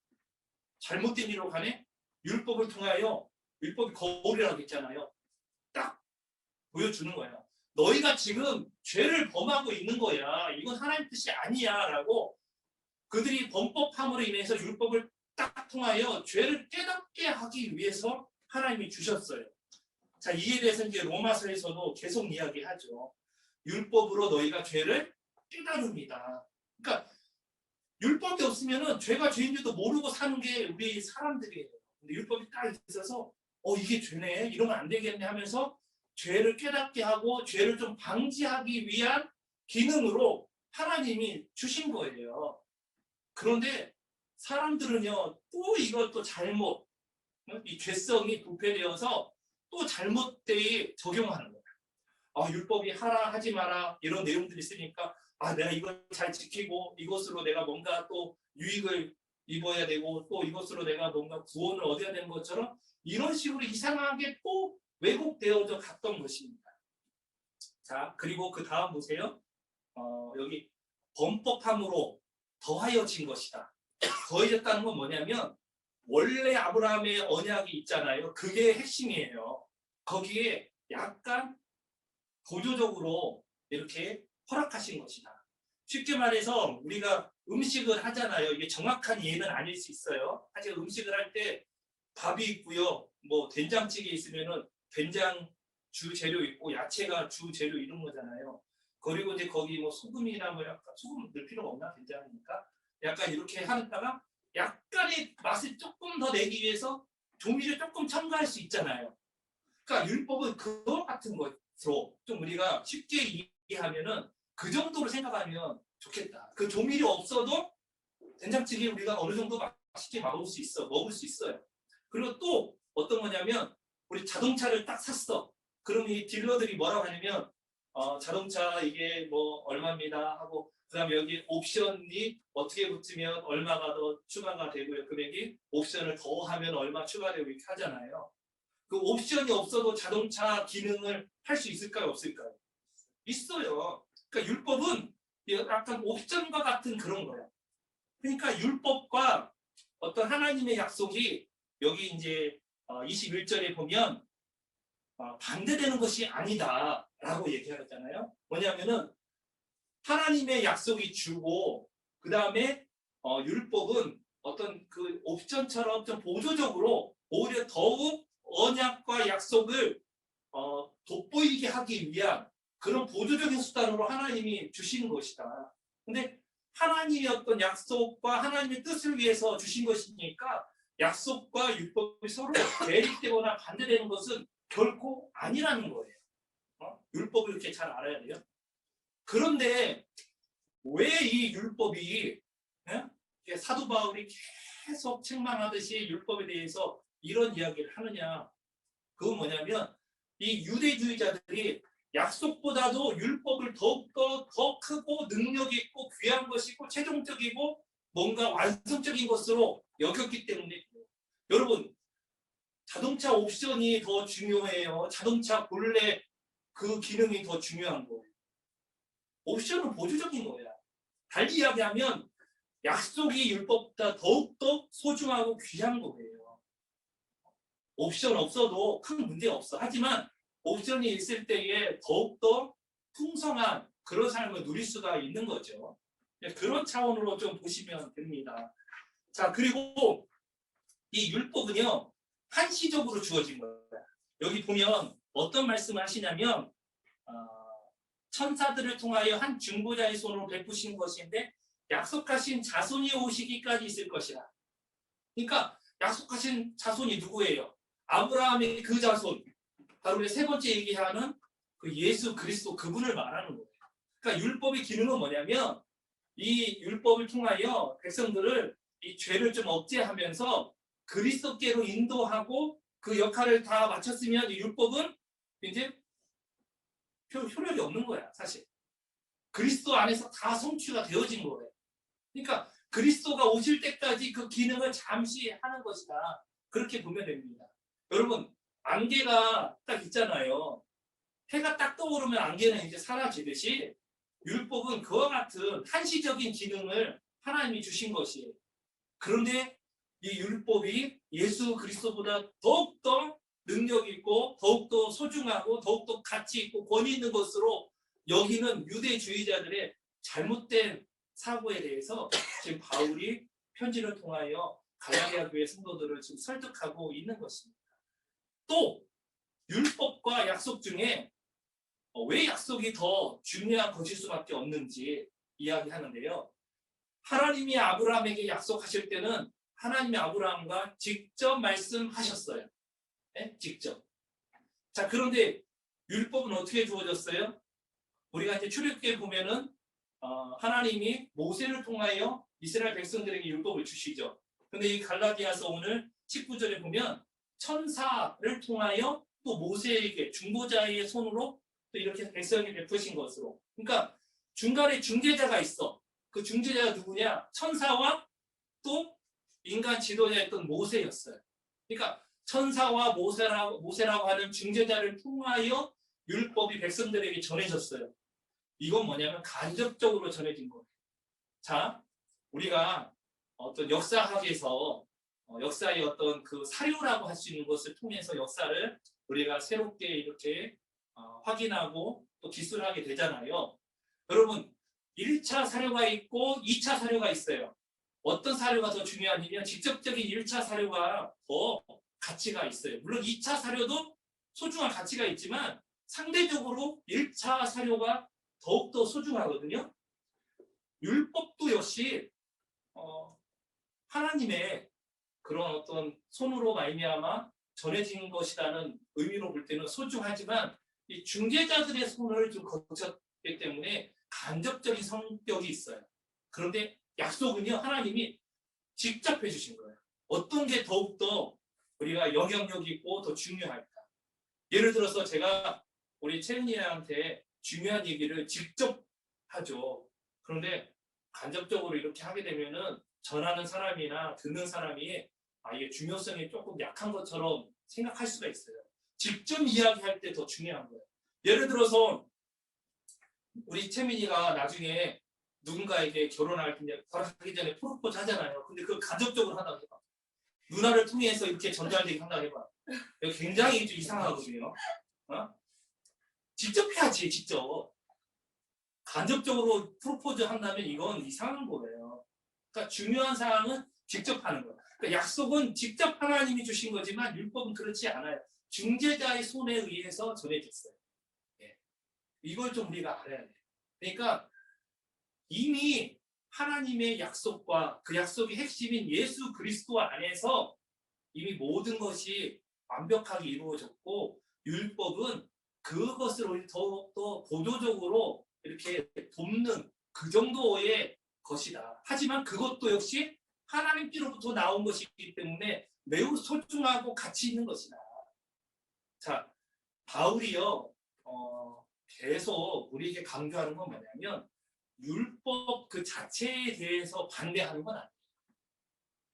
잘못된 일로 가네? 율법을 통하여 율법이 거울이라고 했잖아요. 딱 보여주는 거예요. 너희가 지금 죄를 범하고 있는 거야. 이건 하나님 뜻이 아니야 라고 그들이 범법함으로 인해서 율법을 딱 통하여 죄를 깨닫게 하기 위해서 하나님이 주셨어요. 자, 이에 대해서 이제 로마서에서도 계속 이야기하죠. 율법으로 너희가 죄를 깨달습니다. 그러니까 율법이 없으면은 죄가 죄인 줄도 모르고 사는 게 우리 사람들이에요. 근데 율법이 딱 있어서 이게 죄네 이러면 안 되겠네 하면서 죄를 깨닫게 하고 죄를 좀 방지하기 위한 기능으로 하나님이 주신 거예요. 그런데 사람들은요 또 이것도 잘못 이 죄성이 부패되어서 또 잘못되게 적용하는 거예요. 율법이 하라 하지 마라 이런 내용들이 있으니까 내가 이걸 잘 지키고 이것으로 내가 뭔가 또 유익을 입어야 되고 또 이것으로 내가 뭔가 구원을 얻어야 되는 것처럼 이런 식으로 이상하게 또 왜곡되어져 갔던 것입니다. 자, 그리고 그 다음 보세요. 여기 범법함으로 더하여진 것이다. 더해졌다는 건 뭐냐면 원래 아브라함의 언약이 있잖아요. 그게 핵심이에요. 거기에 약간 보조적으로 이렇게 허락하신 것이다. 쉽게 말해서 우리가 음식을 하잖아요. 이게 정확한 이해는 아닐 수 있어요. 하지만 음식을 할 때 밥이 있고요. 뭐 된장찌개 있으면은 된장 주 재료 있고 야채가 주 재료 이런 거잖아요. 그리고 이제 거기 뭐 소금이나 뭐 약간 소금 넣을 필요가 없나 된장이니까 약간 이렇게 하다가 약간의 맛을 조금 더 내기 위해서 조미료 조금 첨가할 수 있잖아요. 그러니까 율법은 그거 같은 것으로 좀 우리가 쉽게 이해하면은 그 정도로 생각하면 좋겠다. 그 조미료 없어도 된장찌개 우리가 어느 정도 맛있게 먹을 수 있어요. 그리고 또 어떤 거냐면 우리 자동차를 딱 샀어. 그럼 이 딜러들이 뭐라고 하냐면 자동차 이게 뭐 얼마입니다 하고 그다음에 여기 옵션이 어떻게 붙으면 얼마가 더 추가가 되고요. 금액이 옵션을 더 하면 얼마 추가되고 이렇게 하잖아요. 그 옵션이 없어도 자동차 기능을 할 수 있을까요? 없을까요? 있어요. 그러니까 율법은 약간 옵션과 같은 그런 거예요. 그러니까 율법과 어떤 하나님의 약속이 여기 이제 21절에 보면 반대되는 것이 아니다라고 얘기하잖아요. 뭐냐면은 하나님의 약속이 주고 그 다음에 율법은 어떤 그 옵션처럼 좀 보조적으로 오히려 더욱 언약과 약속을 돋보이게 하기 위한 그런 보조적인 수단으로 하나님이 주시는 것이다. 근데 하나님의 어떤 약속과 하나님의 뜻을 위해서 주신 것이니까 약속과 율법이 서로 대립되거나 반대되는 것은 결코 아니라는 거예요. 율법을 이렇게 잘 알아야 돼요. 그런데 왜 이 율법이 사도 바울이 계속 책망하듯이 율법에 대해서 이런 이야기를 하느냐? 그건 뭐냐면 이 유대주의자들이 약속보다도 율법을 더욱더 더 크고 능력 있고 귀한 것이고 최종적이고 뭔가 완성적인 것으로 여겼기 때문에 여러분 자동차 옵션이 더 중요해요. 자동차 본래 그 기능이 더 중요한 거예요. 옵션은 보조적인 거야. 달리 이야기하면 약속이 율법보다 더욱더 소중하고 귀한 거예요. 옵션 없어도 큰 문제 없어. 하지만 옵션이 있을 때에 더욱더 풍성한 그런 삶을 누릴 수가 있는 거죠. 그런 차원으로 좀 보시면 됩니다. 자, 그리고 이 율법은요, 한시적으로 주어진 거예요. 여기 보면 어떤 말씀을 하시냐면 천사들을 통하여 한 중보자의 손으로 베푸신 것인데 약속하신 자손이 오시기까지 있을 것이라. 그러니까 약속하신 자손이 누구예요? 아브라함의 그 자손. 바로 우리 세 번째 얘기하는 그 예수 그리스도 그분을 말하는 거예요. 그러니까 율법의 기능은 뭐냐면 이 율법을 통하여 백성들을 이 죄를 좀 억제하면서 그리스도께로 인도하고 그 역할을 다 마쳤으면 이 율법은 이제 효력이 없는 거야, 사실. 그리스도 안에서 다 성취가 되어진 거예요. 그러니까 그리스도가 오실 때까지 그 기능을 잠시 하는 것이다. 그렇게 보면 됩니다. 여러분, 안개가 딱 있잖아요. 해가 딱 떠오르면 안개는 이제 사라지듯이 율법은 그와 같은 한시적인 기능을 하나님이 주신 것이에요. 그런데 이 율법이 예수 그리스도보다 더욱더 능력 있고 더욱더 소중하고 더욱더 가치 있고 권위 있는 것으로 여기는 유대주의자들의 잘못된 사고에 대해서 지금 바울이 편지를 통하여 갈라디아 교회 성도들을 지금 설득하고 있는 것입니다. 또 율법과 약속 중에 왜 약속이 더 중요한 것일 수밖에 없는지 이야기하는데요. 하나님이 아브라함에게 약속하실 때는 하나님이 아브라함과 직접 말씀하셨어요. 네? 직접. 자, 그런데 율법은 어떻게 주어졌어요? 우리가 이제 출애굽기에 보면은 하나님이 모세를 통하여 이스라엘 백성들에게 율법을 주시죠. 근데 이 갈라디아서 오늘 19절에 보면 천사를 통하여 또 모세에게 중보자의 손으로 또 이렇게 백성에게 베푸신 것으로. 그러니까 중간에 중재자가 있어. 그 중재자가 누구냐? 천사와 또 인간 지도자였던 모세였어요. 그러니까 천사와 모세라고 하는 중재자를 통하여 율법이 백성들에게 전해졌어요. 이건 뭐냐면 간접적으로 전해진 거예요. 자, 우리가 어떤 역사학에서 역사의 어떤 그 사료라고 할 수 있는 것을 통해서 역사를 우리가 새롭게 이렇게 확인하고 또 기술하게 되잖아요. 여러분, 1차 사료가 있고 2차 사료가 있어요. 어떤 사료가 더 중요하냐면 직접적인 1차 사료가 더 가치가 있어요. 물론 2차 사료도 소중한 가치가 있지만 상대적으로 1차 사료가 더욱더 소중하거든요. 율법도 역시 하나님의 그런 어떤 손으로 말미암아 전해진 것이라는 의미로 볼 때는 소중하지만 이 중재자들의 손을 좀 거쳤기 때문에 간접적인 성격이 있어요. 그런데 약속은요, 하나님이 직접 해주신 거예요. 어떤 게 더욱더 우리가 영향력이 있고 더 중요할까? 예를 들어서 제가 우리 채은이한테 중요한 얘기를 직접 하죠. 그런데 간접적으로 이렇게 하게 되면은 전하는 사람이나 듣는 사람이 이게 중요성이 조금 약한 것처럼 생각할 수가 있어요. 직접 이야기할 때 더 중요한 거예요. 예를 들어서 우리 채민이가 나중에 누군가에게 결혼하기 전에 프로포즈 하잖아요. 근데 그걸 간접적으로 한다고 해봐. 누나를 통해서 이렇게 전달되게 한다고 해봐. 이거 굉장히 좀 이상하거든요. 직접 해야지, 직접. 간접적으로 프로포즈 한다면 이건 이상한 거예요. 그러니까 중요한 사항은 직접 하는 거예요. 그러니까 약속은 직접 하나님이 주신 거지만 율법은 그렇지 않아요. 중재자의 손에 의해서 전해졌어요. 예. 이걸 좀 우리가 알아야 돼요. 그러니까 이미 하나님의 약속과 그 약속의 핵심인 예수 그리스도 안에서 이미 모든 것이 완벽하게 이루어졌고 율법은 그것을 더욱더 보조적으로 이렇게 돕는 그 정도의 것이다. 하지만 그것도 역시 하나님께로부터 나온 것이기 때문에 매우 소중하고 가치 있는 것이다. 자, 바울이요, 계속 우리에게 강조하는 건 뭐냐면 율법 그 자체에 대해서 반대하는 건 아니에요.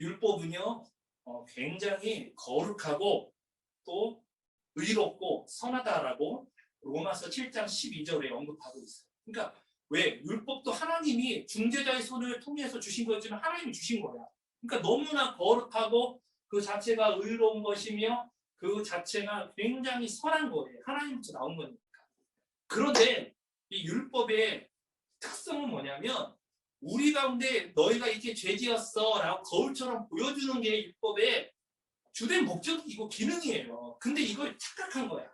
율법은요, 굉장히 거룩하고 또 의롭고 선하다라고 로마서 7장 12절에 언급하고 있어요. 그러니까 왜? 율법도 하나님이 중재자의 손을 통해서 주신 거지만 하나님이 주신 거야. 그러니까 너무나 거룩하고 그 자체가 의로운 것이며 그 자체가 굉장히 선한 거예요. 하나님부터 나온 거니까. 그런데 이 율법의 특성은 뭐냐면 우리 가운데 너희가 이렇게 죄지었어 라고 거울처럼 보여주는 게 율법의 주된 목적이고 기능이에요. 근데 이걸 착각한 거야.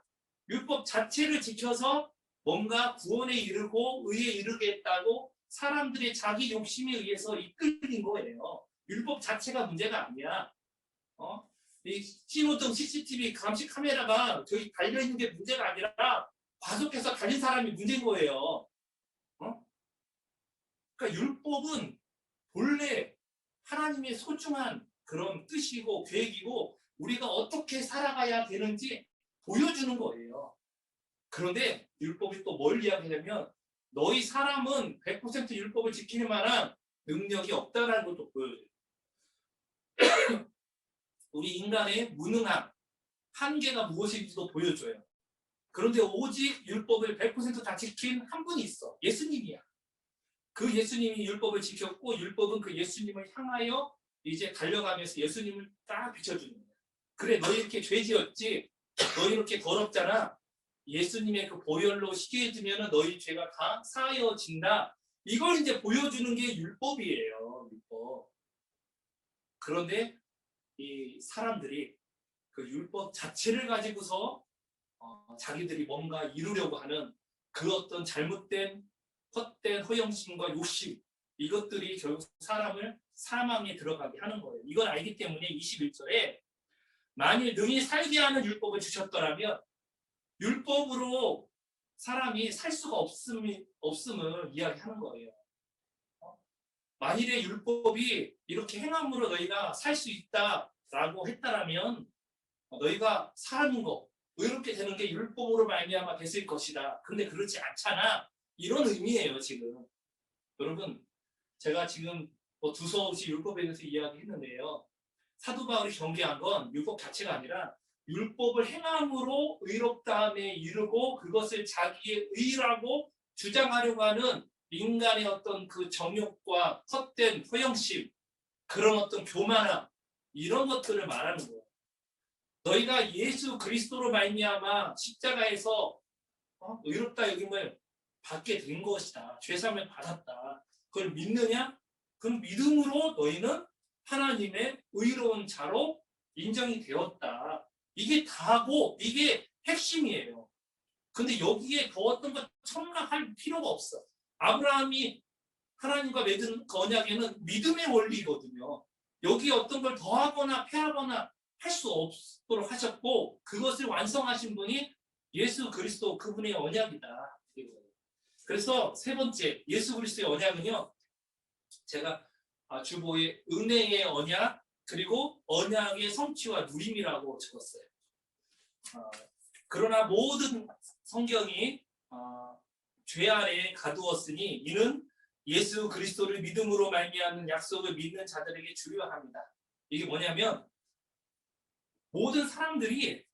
율법 자체를 지켜서 뭔가 구원에 이르고 의에 이르겠다고 사람들의 자기 욕심에 의해서 이끌린 거예요. 율법 자체가 문제가 아니야. 이 신호등 CCTV 감시 카메라가 저기 달려있는 게 문제가 아니라 과속해서 달린 사람이 문제인 거예요. 그러니까 율법은 본래 하나님의 소중한 그런 뜻이고 계획이고 우리가 어떻게 살아가야 되는지 보여주는 거예요. 그런데 율법이 또 뭘 이야기하냐면 너희 사람은 100% 율법을 지키는 만한 능력이 없다는 것도 보여줘요. 우리 인간의 무능함, 한계가 무엇인지도 보여줘요. 그런데 오직 율법을 100% 다 지킨 한 분이 있어. 예수님이야. 그 예수님이 율법을 지켰고 율법은 그 예수님을 향하여 이제 달려가면서 예수님을 딱 비춰주는 거야. 그래, 너희 이렇게 죄지었지? 너희 이렇게 더럽잖아? 예수님의 그 보혈로 씻겨지면 너희 죄가 다 사하여진다. 이걸 이제 보여주는 게 율법이에요. 율법. 그런데 이 사람들이 그 율법 자체를 가지고서 자기들이 뭔가 이루려고 하는 그 어떤 잘못된 헛된 허영심과 욕심, 이것들이 결국 사람을 사망에 들어가게 하는 거예요. 이걸 알기 때문에 21절에 만일 능히 살게 하는 율법을 주셨더라면 율법으로 사람이 살 수가 없음을 이야기하는 거예요. 만일에 율법이 이렇게 행함으로 너희가 살 수 있다라고 했다라면 너희가 사는 거 의롭게 되는 게 율법으로 말미암아 됐을 것이다. 그런데 그렇지 않잖아. 이런 의미예요, 지금. 여러분, 제가 지금 두서없이 율법에 대해서 이야기했는데요. 사도 바울이 경계한 건 율법 자체가 아니라 율법을 행함으로 의롭다함에 이르고 그것을 자기의 의라고 주장하려고 하는 인간의 어떤 그 정욕과 헛된 허영심, 그런 어떤 교만함, 이런 것들을 말하는 거예요. 너희가 예수 그리스도로 말미암아 십자가에서 의롭다 여김을 받게 된 것이다. 죄사함을 받았다. 그걸 믿느냐? 그 믿음으로 너희는 하나님의 의로운 자로 인정이 되었다. 이게 다고 이게 핵심이에요. 근데 여기에 더 어떤 것 첨가할 필요가 없어. 아브라함이 하나님과 맺은 그 언약에는 믿음의 원리거든요. 여기 어떤 걸 더하거나 패하거나 할 수 없도록 하셨고 그것을 완성하신 분이 예수 그리스도 그분의 언약이다. 그래서 세 번째 예수 그리스도의 언약은요. 제가 주보에 은혜의 언약 그리고 언약의 성취와 누림이라고 적었어요. 그러나 모든 성경이 죄 아래에 가두었으니 이는 예수 그리스도를 믿음으로 말미암는 약속을 믿는 자들에게 주려합니다. 이게 뭐냐면 모든 사람들이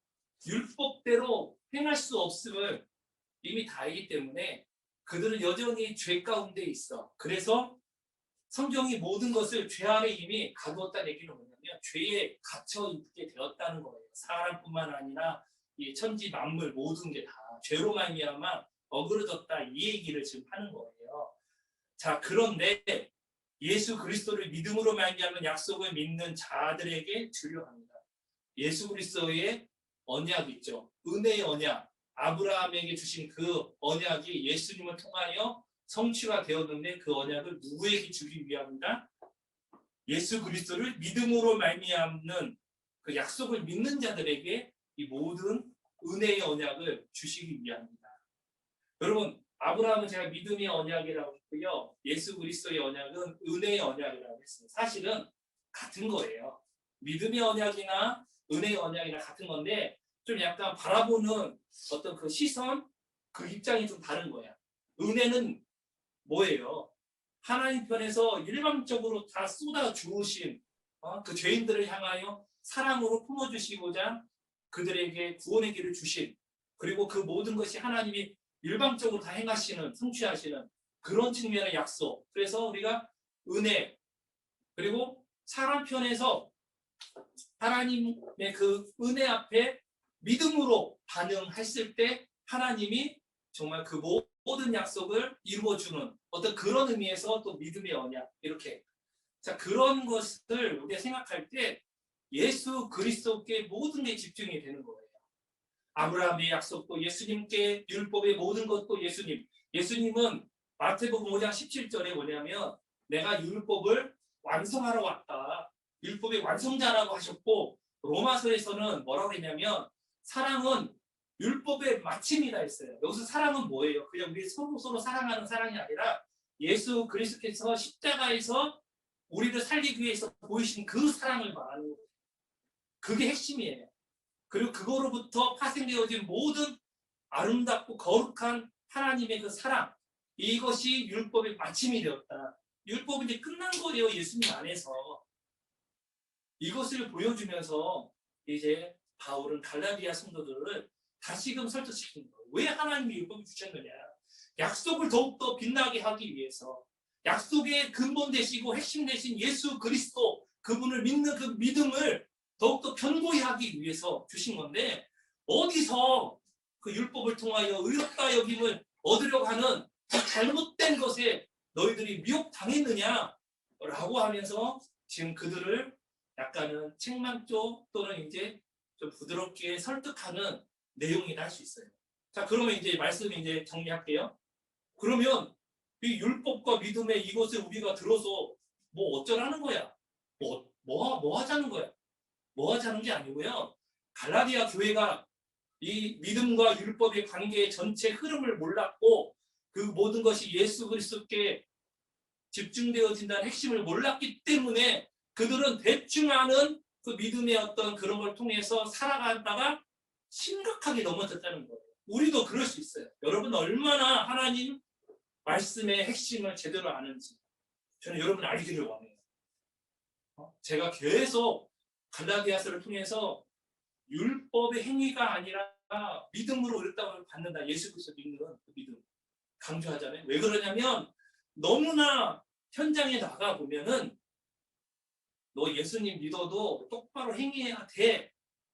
율법대로 행할 수 없음을 이미 다 알기 때문에 그들은 여전히 죄 가운데 있어. 그래서 성경이 모든 것을 죄 아래 이미 가두었다는 얘기는 뭐냐면 죄에 갇혀 있게 되었다는 거예요. 사람뿐만 아니라 이 천지 만물 모든 게 다 죄로 말미암아 어그러졌다 이 얘기를 지금 하는 거예요. 자, 그런데 예수 그리스도를 믿음으로 말미암는 약속을 믿는 자들에게 주려합니다. 예수 그리스도의 언약 있죠. 은혜의 언약. 아브라함에게 주신 그 언약이 예수님을 통하여 성취가 되었는데 그 언약을 누구에게 주기 위함이다? 예수 그리스도를 믿음으로 말미암는 그 약속을 믿는 자들에게 이 모든 은혜의 언약을 주시기 위함이다. 여러분, 아브라함은 제가 믿음의 언약이라고 했고요. 예수 그리스도의 언약은 은혜의 언약이라고 했습니다. 사실은 같은 거예요. 믿음의 언약이나 은혜의 언약이나 같은 건데 좀 약간 바라보는 어떤 그 시선, 그 입장이 좀 다른 거야. 은혜는 뭐예요? 하나님 편에서 일방적으로 다 쏟아 주으신 그 죄인들을 향하여 사랑으로 품어주시고자 그들에게 구원의 길을 주신 그리고 그 모든 것이 하나님이 일방적으로 다 행하시는 성취하시는 그런 측면의 약속. 그래서 우리가 은혜 그리고 사람 편에서 하나님의 그 은혜 앞에 믿음으로 반응했을 때 하나님이 정말 그 모든 약속을 이루어주는 어떤 그런 의미에서 또 믿음의 언약 이렇게 자 그런 것을 우리가 생각할 때 예수 그리스도께 모든 게 집중이 되는 거예요. 아브라함의 약속도 예수님께 율법의 모든 것도 예수님은 마태복음 5장 17절에 뭐냐면 내가 율법을 완성하러 왔다. 율법의 완성자라고 하셨고 로마서에서는 뭐라고 했냐면 사랑은 율법의 마침이다 했어요. 여기서 사랑은 뭐예요? 그냥 우리 서로 사랑하는 사랑이 아니라 예수 그리스도께서 십자가에서 우리를 살리기 위해서 보이신 그 사랑을 말하는 거예요. 그게 핵심이에요. 그리고 그거로부터 파생되어진 모든 아름답고 거룩한 하나님의 그 사랑 이것이 율법의 마침이 되었다. 율법은 이제 끝난 거예요. 예수님 안에서. 이것을 보여주면서 이제 바울은 갈라디아 성도들을 다시금 설득시키는 거예요. 왜 하나님이 율법을 주셨느냐. 약속을 더욱더 빛나게 하기 위해서 약속의 근본 되시고 핵심 되신 예수 그리스도 그분을 믿는 그 믿음을 더욱더 견고히 하기 위해서 주신 건데 어디서 그 율법을 통하여 의롭다 여김을 얻으려고 하는 그 잘못된 것에 너희들이 미혹당했느냐라고 하면서 지금 그들을 약간은 책망조 또는 이제 좀 부드럽게 설득하는 내용이라 할 수 있어요. 자, 그러면 이제 말씀 이제 정리할게요. 그러면 이 율법과 믿음의 이것을 우리가 들어서 뭐 어쩌라는 거야? 뭐 하자는 거야? 뭐 하자는 게 아니고요. 갈라디아 교회가 이 믿음과 율법의 관계의 전체 흐름을 몰랐고 그 모든 것이 예수 그리스도께 집중되어진다는 핵심을 몰랐기 때문에 그들은 대충 아는 그 믿음의 어떤 그런 걸 통해서 살아가다가 심각하게 넘어졌다는 거예요. 우리도 그럴 수 있어요. 여러분 얼마나 하나님 말씀의 핵심을 제대로 아는지 저는 여러분 알기를 원해요. 제가 계속 갈라디아서를 통해서 율법의 행위가 아니라 믿음으로 의롭다고 받는다. 예수 그리스도 믿는 그 믿음 강조하잖아요. 왜 그러냐면 너무나 현장에 나가 보면은 너 예수님 믿어도 똑바로 행해야 돼.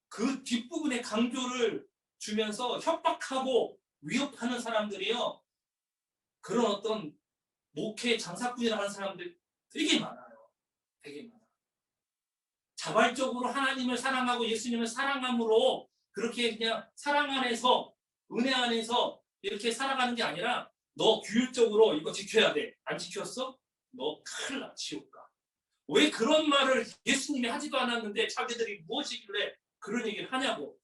그 뒷부분에 강조를 주면서 협박하고 위협하는 사람들이요. 그런 어떤 목회 장사꾼이라는 사람들 되게 많아요. 되게 많아요. 자발적으로 하나님을 사랑하고 예수님을 사랑함으로 그렇게 그냥 사랑 안에서 은혜 안에서 이렇게 살아가는 게 아니라 너 규율적으로 이거 지켜야 돼. 안 지켰어? 너 큰일 나. 지옥 가. 왜 그런 말을 예수님이 하지도 않았는데 자기들이 무엇이길래 그런 얘기를 하냐고.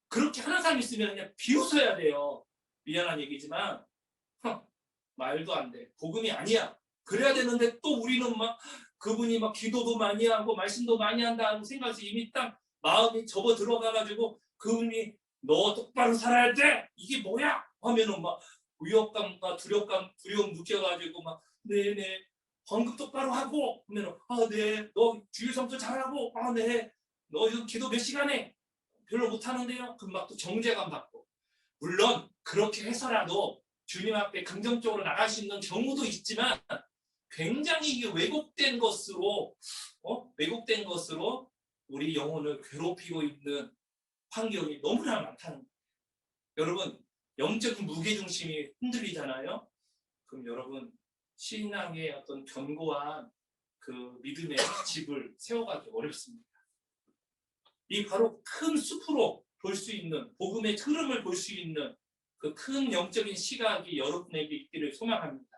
그렇게 하는 사람 있으면 그냥 비웃어야 돼요. 미안한 얘기지만 말도 안 돼. 복음이 아니야. 그래야 되는데 또 우리는 막 그분이 막 기도도 많이 하고 말씀도 많이 한다는 생각이 이미 딱 마음이 접어 들어가가지고 그분이 너 똑바로 살아야 돼. 이게 뭐야? 하면은 막 위협감과 두려움 느껴가지고 막 네네 헌금 똑바로 하고 하면은 네. 너 주일 성도 잘하고 네. 너 이거 기도 몇 시간 해? 별로 못하는데요. 그럼 막 또 정죄감 받고. 물론 그렇게 해서라도 주님 앞에 긍정적으로 나갈 수 있는 경우도 있지만 굉장히 이게 왜곡된 것으로 우리 영혼을 괴롭히고 있는 환경이 너무나 많다는 거예요. 여러분 영적인 무게중심이 흔들리잖아요. 그럼 여러분 신앙의 어떤 견고한 그 믿음의 집을 세워가기 어렵습니다. 이 바로 큰 숲으로 볼 수 있는 복음의 흐름을 볼 수 있는 그 큰 영적인 시각이 여러분에게 있기를 소망합니다.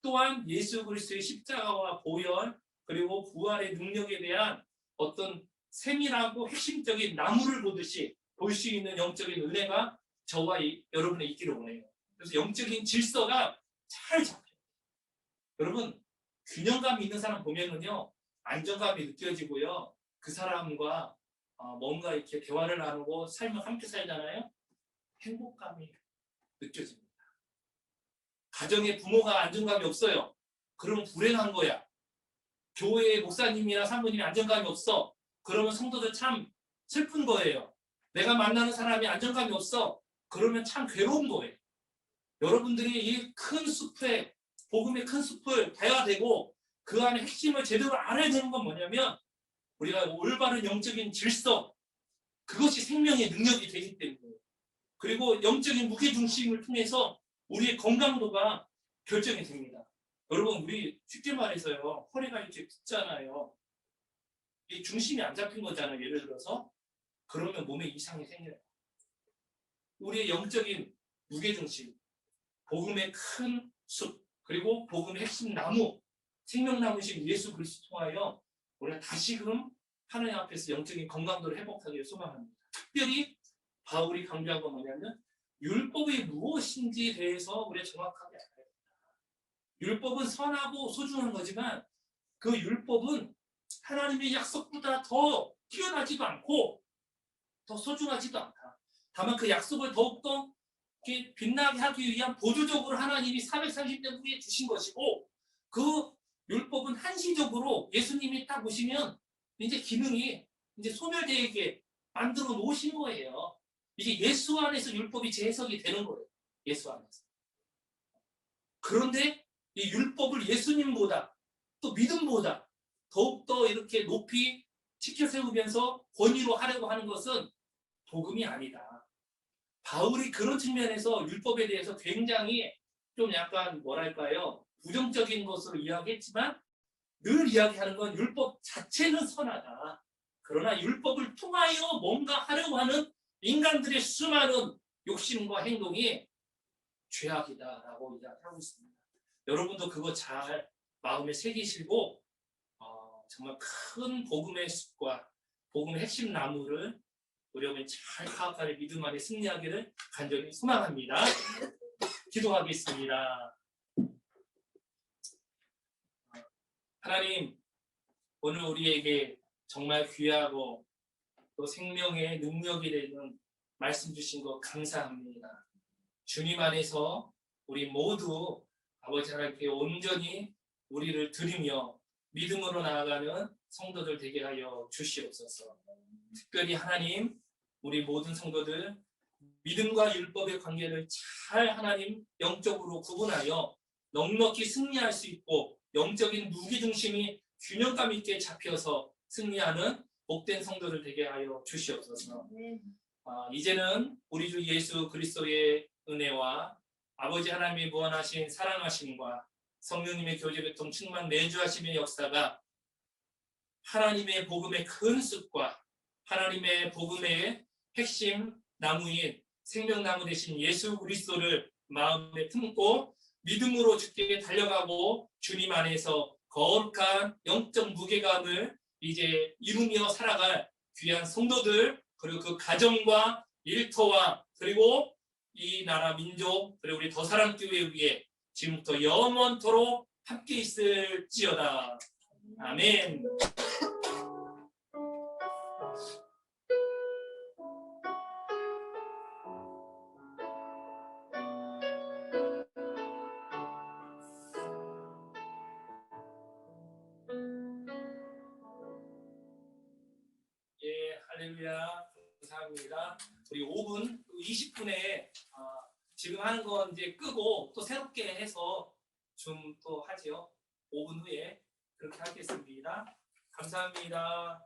또한 예수 그리스도의 십자가와 보혈 그리고 부활의 능력에 대한 어떤 세밀하고 핵심적인 나무를 보듯이 볼 수 있는 영적인 은혜가 저와 여러분에 있기를 원해요. 그래서 영적인 질서가 잘 잡혀요. 여러분 균형감이 있는 사람 보면은요 안정감이 느껴지고요. 그 사람과 뭔가 이렇게 대화를 나누고 삶을 함께 살잖아요. 행복감이 느껴집니다. 가정에 부모가 안정감이 없어요. 그러면 불행한 거야. 교회의 목사님이나 사모님이 안정감이 없어. 그러면 성도들 참 슬픈 거예요. 내가 만나는 사람이 안정감이 없어. 그러면 참 괴로운 거예요. 여러분들이 이 큰 숲에 복음의 큰 숲을 봐야 되고 그 안에 핵심을 제대로 알아야 되는 건 뭐냐면 우리가 올바른 영적인 질서 그것이 생명의 능력이 되기 때문에 그리고 영적인 무게중심을 통해서 우리의 건강도가 결정이 됩니다. 여러분 우리 쉽게 말해서요 허리가 이렇게 굽잖아요. 이 중심이 안 잡힌 거잖아요. 예를 들어서 그러면 몸에 이상이 생겨요. 우리의 영적인 무게중심 복음의 큰 숲 그리고 복음의 핵심 나무 생명나무신 예수 그리스도 통하여 우리가 다시금 하나님 앞에서 영적인 건강도를 회복하기를 소망합니다. 특별히 바울이 강조한 건 뭐냐면 율법이 무엇인지에 대해서 우리가 정확하게 알아야 됩니다. 율법은 선하고 소중한 거지만 그 율법은 하나님의 약속보다 더 뛰어나지도 않고 더 소중하지도 않다. 다만 그 약속을 더욱더 빛나게 하기 위한 보조적으로 하나님이 430년 후에 주신 것이고 그 율법은 한시적으로 예수님이 딱 오시면 이제 기능이 이제 소멸되게 만들어 놓으신 거예요. 이제 예수 안에서 율법이 재해석이 되는 거예요. 예수 안에서. 그런데 이 율법을 예수님보다 또 믿음보다 더욱더 이렇게 높이 치켜 세우면서 권위로 하려고 하는 것은 복음이 아니다. 바울이 그런 측면에서 율법에 대해서 굉장히 좀 약간 뭐랄까요 부정적인 것으로 이야기했지만 늘 이야기하는 건 율법 자체는 선하다. 그러나 율법을 통하여 뭔가 하려고 하는 인간들의 수많은 욕심과 행동이 죄악이다라고 이야기하고 있습니다. 여러분도 그거 잘 마음에 새기시고 정말 큰 복음의 숲과 복음의 핵심 나무를 우리 잘 파악하는 믿음 안에 승리하기를 간절히 소망합니다. 기도하겠습니다. 하나님, 오늘 우리에게 정말 귀하고 또 생명의 능력이 되는 말씀 주신 것 감사합니다. 주님 안에서 우리 모두 아버지 하나님께 온전히 우리를 드리며 믿음으로 나아가는 성도들 되게 하여 주시옵소서. 특별히 하나님, 우리 모든 성도들 믿음과 율법의 관계를 잘 하나님 영적으로 구분하여 넉넉히 승리할 수 있고 영적인 무게중심이 균형감 있게 잡혀서 승리하는 복된 성도들 되게 하여 주시옵소서. 이제는 우리 주 예수 그리스도의 은혜와 아버지 하나님의 무한하신 사랑하심과 성령님의 교제 교통 충만 내주하심의 역사가 하나님의 복음의 큰 숲과 하나님의 복음의 핵심 나무인 생명나무 되신 예수 그리스도를 마음에 품고 믿음으로 주께 달려가고 주님 안에서 거룩한 영적 무게감을 이제 이루며 살아갈 귀한 성도들, 그리고 그 가정과 일터와 그리고 이 나라 민족, 그리고 우리 더사랑교회 위에 지금부터 영원토록 함께 있을지어다. 아멘. 예, 할렐루야. 감사합니다. 우리 5분, 20분에 지금 하는 건 이제 끄고 또 새롭게 해서 좀 또 하지요. 5분 후에 그렇게 하겠습니다. 감사합니다.